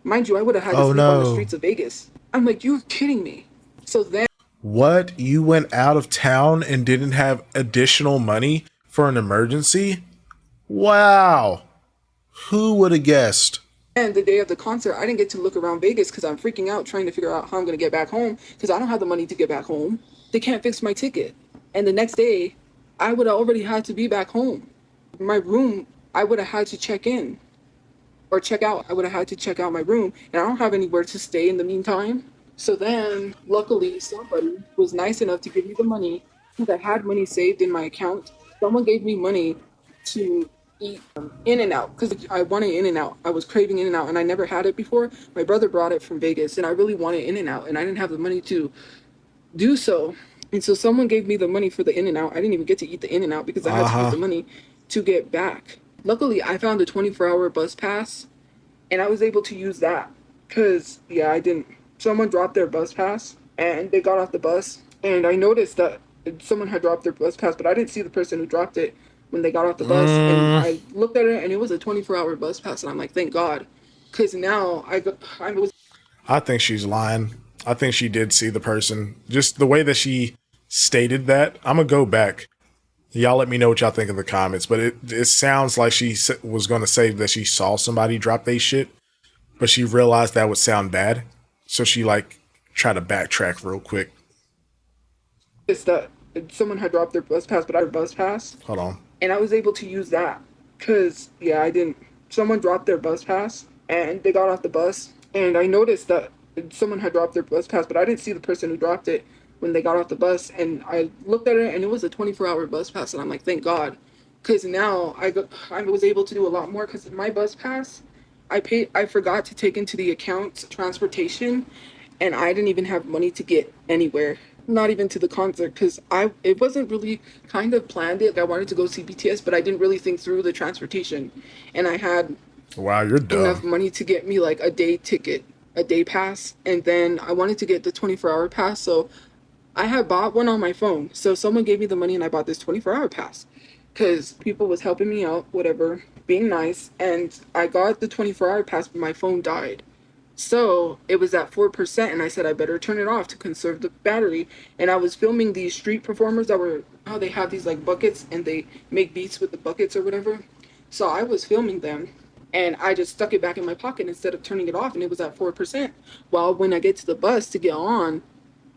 Mind you, I would have had to Oh sleep on the no. streets of Vegas. I'm like, you're kidding me. So then What? You went out of town and didn't have additional money for an emergency? Wow. Who would have guessed? and the day of the concert, I didn't get to look around Vegas because I'm freaking out trying to figure out how I'm going to get back home because I don't have the money to get back home. They can't fix my ticket. And the next day, I would have already had to be back home. My room, I would have had to check in or check out. I would have had to check out my room, and I don't have anywhere to stay in the meantime. So then, luckily, somebody was nice enough to give me the money because I had money saved in my account. Someone gave me money to eat In and Out because I wanted In and Out. I was craving In and Out, and I never had it before. My brother brought it from Vegas, and I really wanted In and Out, and I didn't have the money to do so. And so someone gave me the money for the In and Out. I didn't even get to eat the In and Out because I had Uh to use huh. the money to get back. Luckily, I found a 24-hour bus pass and I was able to use that because yeah, I didn't. Someone dropped their bus pass and they got off the bus, and I noticed that someone had dropped their bus pass, but I didn't see the person who dropped it when they got off the bus. And Mm, I looked at it, and it was a 24-hour bus pass, and I'm like, thank God, because now I was I think she's lying. I think she did see the person. Just the way that she stated that. I'm going to go back. Y'all let me know what y'all think in the comments. But it sounds like she was going to say that she saw somebody drop their shit. but she realized that would sound bad, so she like tried to backtrack real quick. It's that someone had dropped their bus pass, but I had a bus pass, Hold on. and I was able to use that. Cause yeah, I didn't. Someone dropped their bus pass, and they got off the bus, and I noticed that someone had dropped their bus pass, but I didn't see the person who dropped it when they got off the bus, and I looked at it, and it was a 24-hour bus pass, and I'm like, thank God, cause now I was able to do a lot more, cause my bus pass, I forgot to take into the account transportation, and I didn't even have money to get anywhere, not even to the concert, because it wasn't really kind of planned it. I wanted to go see BTS, but I didn't really think through the transportation, and I had Wow, you're enough dumb. money to get me like a day ticket, a day pass, and then I wanted to get the 24-hour pass, so I had bought one on my phone. So someone gave me the money and I bought this 24-hour pass because people was helping me out, whatever, being nice, and I got the 24-hour pass, but my phone died. So it was at 4%, and I said I better turn it off to conserve the battery. And I was filming these street performers that were, how they have these like buckets and they make beats with the buckets or whatever. So I was filming them, and I just stuck it back in my pocket instead of turning it off, and it was at 4%. Well, when I get to the bus to get on,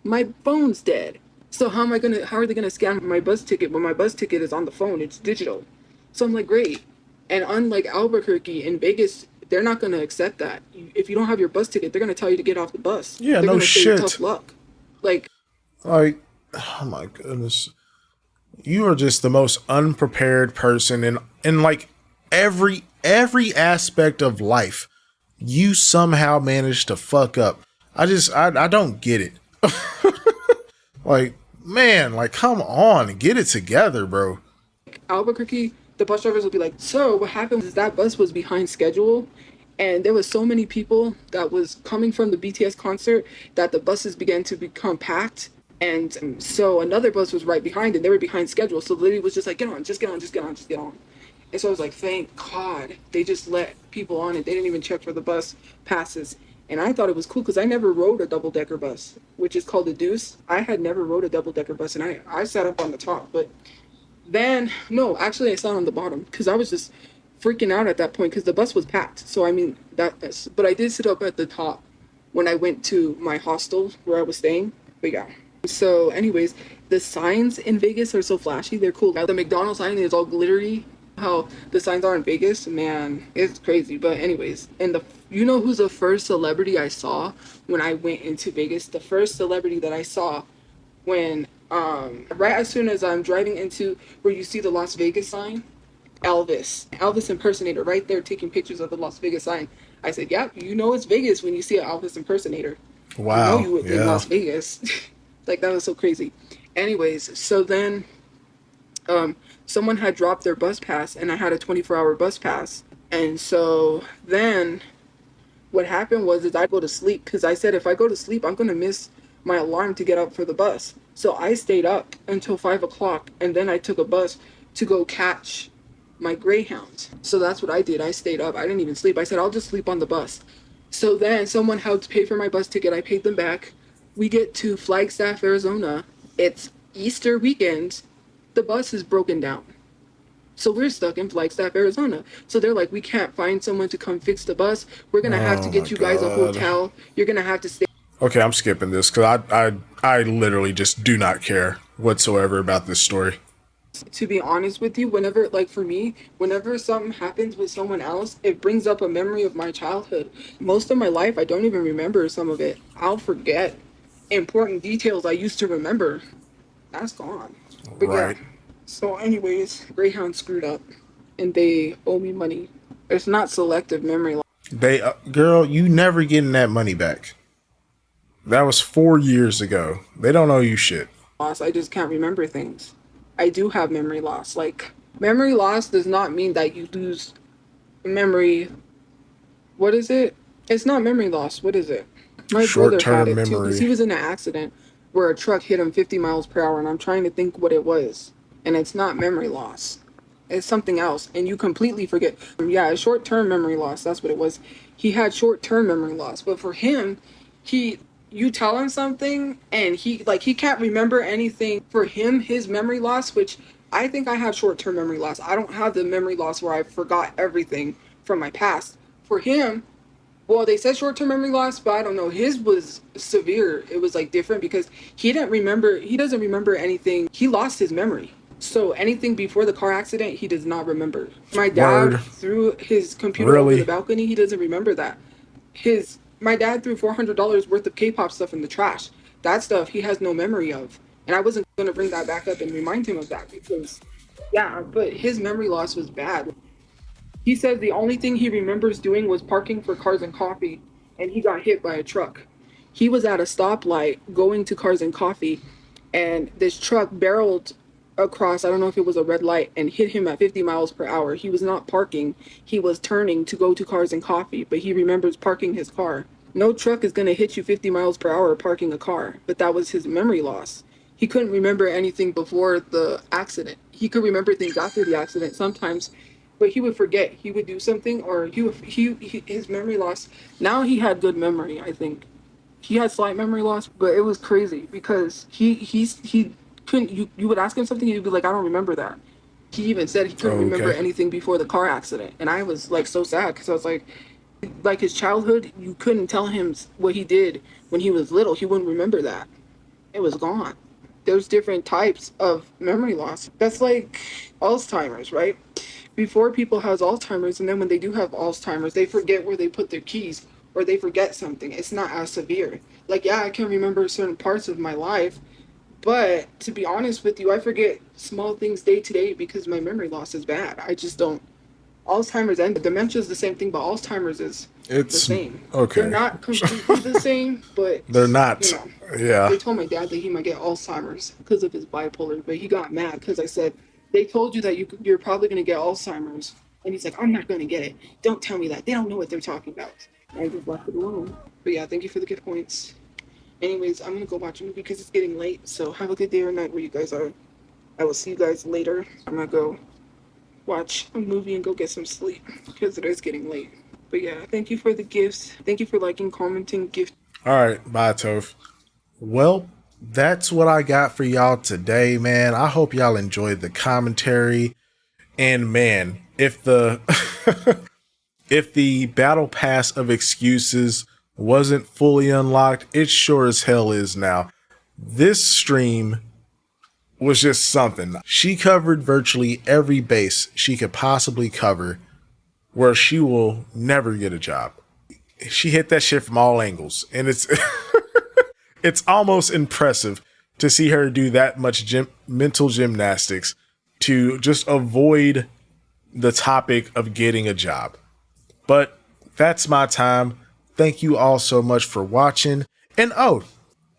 my phone's dead. So how are they gonna scan my bus ticket when my bus ticket is on the phone? It's digital. So I'm like, great. And unlike Albuquerque in Vegas, they're not gonna accept that. If you don't have your bus ticket, they're gonna tell you to get off the bus. Yeah, They're no gonna say shit. tough luck. Like, Like, oh my goodness, you are just the most unprepared person in like every aspect of life. You somehow managed to fuck up. I don't get it. Like, man, like come on, get it together, bro. Albuquerque, the bus drivers will be like, so what happened is that bus was behind schedule, and there was so many people that was coming from the BTS concert that the buses began to become packed. And so another bus was right behind, and they were behind schedule. So the lady was just like, get on, just get on, just get on, just get on. And so I was like, thank God they just let people on, and they didn't even check for the bus passes. And I thought it was cool because I never rode a double decker bus, which is called a deuce. I had never rode a double decker bus, and I sat up on the top, but then, no, actually, I sat on the bottom because I was just freaking out at that point because the bus was packed. So, I mean, but I did sit up at the top when I went to my hostel where I was staying. But yeah. So, anyways, the signs in Vegas are so flashy. They're cool. The McDonald's sign is all glittery. How the signs are in Vegas, man, it's crazy. But anyways, and you know who's the first celebrity I saw when I went into Vegas? The first celebrity that I saw when right as soon as I'm driving into where you see the Las Vegas sign, Elvis impersonator right there taking pictures of the Las Vegas sign. I said, "Yep, you know it's Vegas when you see an Elvis impersonator. You know Wow, you in yeah. Las Vegas." Like that was so crazy. Anyways, so then someone had dropped their bus pass and I had a 24-hour bus pass. And so then what happened was is I go to sleep because I said if I go to sleep I'm gonna miss my alarm to get up for the bus. So I stayed up until 5 o'clock and then I took a bus to go catch my Greyhound. So that's what I did. I stayed up. I didn't even sleep. I said I'll just sleep on the bus. So then someone helped pay for my bus ticket. I paid them back. We get to Flagstaff, Arizona. It's Easter weekend. The bus is broken down. So we're stuck in Flagstaff, Arizona. So they're like, we can't find someone to come fix the bus. We're gonna have to Oh my get you guys a god. hotel. You're gonna have to stay. Okay, I'm skipping this because I literally just do not care whatsoever about this story. To be honest with you, whenever, like for me, whenever something happens with someone else, it brings up a memory of my childhood. Most of my life, I don't even remember some of it. I'll forget important details I used to remember. That's gone. But yeah. Right. So, anyways, Greyhound screwed up, and they owe me money. It's not selective memory They girl, you never getting that money back. That was 4 years ago. They don't owe you shit. loss. I just can't remember things. I do have memory loss. Like, memory loss does not mean that you lose memory. What is it? It's not memory loss. What is it? My Short brother had term it too because he memory. was in an accident where a truck hit him 50 miles per hour, and I'm trying to think what it was. And it's not memory loss. It's something else, and you completely forget. Yeah, short term memory loss. That's what it was. He had short term memory loss, but for him, he you tell him something and he can't remember anything. For him, his memory loss, which I think I have short term memory loss. I don't have the memory loss where I forgot everything from my past. For him, Well, they said short term memory loss, but I don't know. His was severe. It was like different because he doesn't remember anything. He lost his memory. So anything before the car accident, he does not remember. My dad Word. threw his computer over the Really? balcony. He doesn't remember that. My dad threw $400 worth of K-pop stuff in the trash. That stuff he has no memory of. And I wasn't going to bring that back up and remind him of that because yeah, but his memory loss was bad. He says the only thing he remembers doing was parking for Cars and Coffee, and he got hit by a truck. He was at a stoplight going to Cars and Coffee, and this truck barreled across, I don't know if it was a red light, and hit him at 50 miles per hour. He was not parking, he was turning to go to Cars and Coffee, but he remembers parking his car. No truck is going to hit you 50 miles per hour parking a car, but that was his memory loss. He couldn't remember anything before the accident. He could remember things after the accident sometimes, but he would forget. He would do something, or his memory loss. Now he had good memory. I think he had slight memory loss, but it was crazy because he couldn't. You would ask him something, he'd be like, I don't remember that. He even said he couldn't remember Okay. anything before the car accident, and I was like so sad because I was like his childhood. You couldn't tell him what he did when he was little. He wouldn't remember that. It was gone. There's different types of memory loss. That's like Alzheimer's, right? Before people has Alzheimer's, and then when they do have Alzheimer's, they forget where they put their keys or they forget something. It's not as severe. Like, yeah, I can remember certain parts of my life, but to be honest with you, I forget small things day to day because my memory loss is bad. I just don't. Alzheimer's and dementia is the same thing, but Alzheimer's is the It's same. They're okay. not completely the same, but They're you not. know, Yeah. they told my dad that he might get Alzheimer's because of his bipolar, but he got mad because I said they told you that you're probably gonna get Alzheimer's, and he's like, I'm not gonna get it. Don't tell me that. They don't know what they're talking about. And I just left it alone. But yeah, thank you for the gift points. Anyways, I'm gonna go watch a movie because it's getting late. So have a good day or night where you guys are. I will see you guys later. I'm gonna go watch a movie and go get some sleep because it is getting late. But yeah, thank you for the gifts. Thank you for liking, commenting, gift. All right. Bye, Toph. Well, that's what I got for y'all today, man. I hope y'all enjoyed the commentary. And man, if the if the battle pass of excuses wasn't fully unlocked, it sure as hell is now. This stream was just something. She covered virtually every base she could possibly cover where she will never get a job. She hit that shit from all angles, and it's almost impressive to see her do that much mental gymnastics to just avoid the topic of getting a job. But that's my time. Thank you all so much for watching. And oh,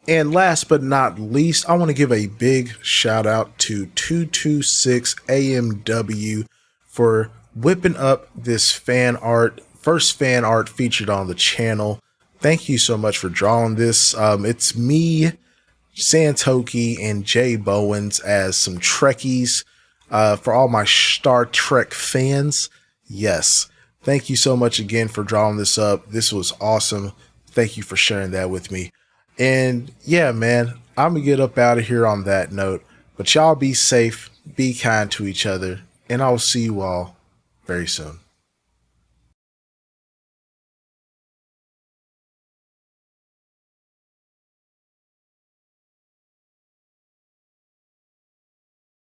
and last but not least, I want to give a big shout out to 226 AMW for whipping up this fan art, first fan art featured on the channel. Thank you so much for drawing this. It's me, Santoki, and Jay Bowens as some Trekkies. For all my Star Trek fans, yes. Thank you so much again for drawing this up. This was awesome. Thank you for sharing that with me. And yeah, man, I'm going to get up out of here on that note. But y'all be safe, be kind to each other, and I will see you all very soon.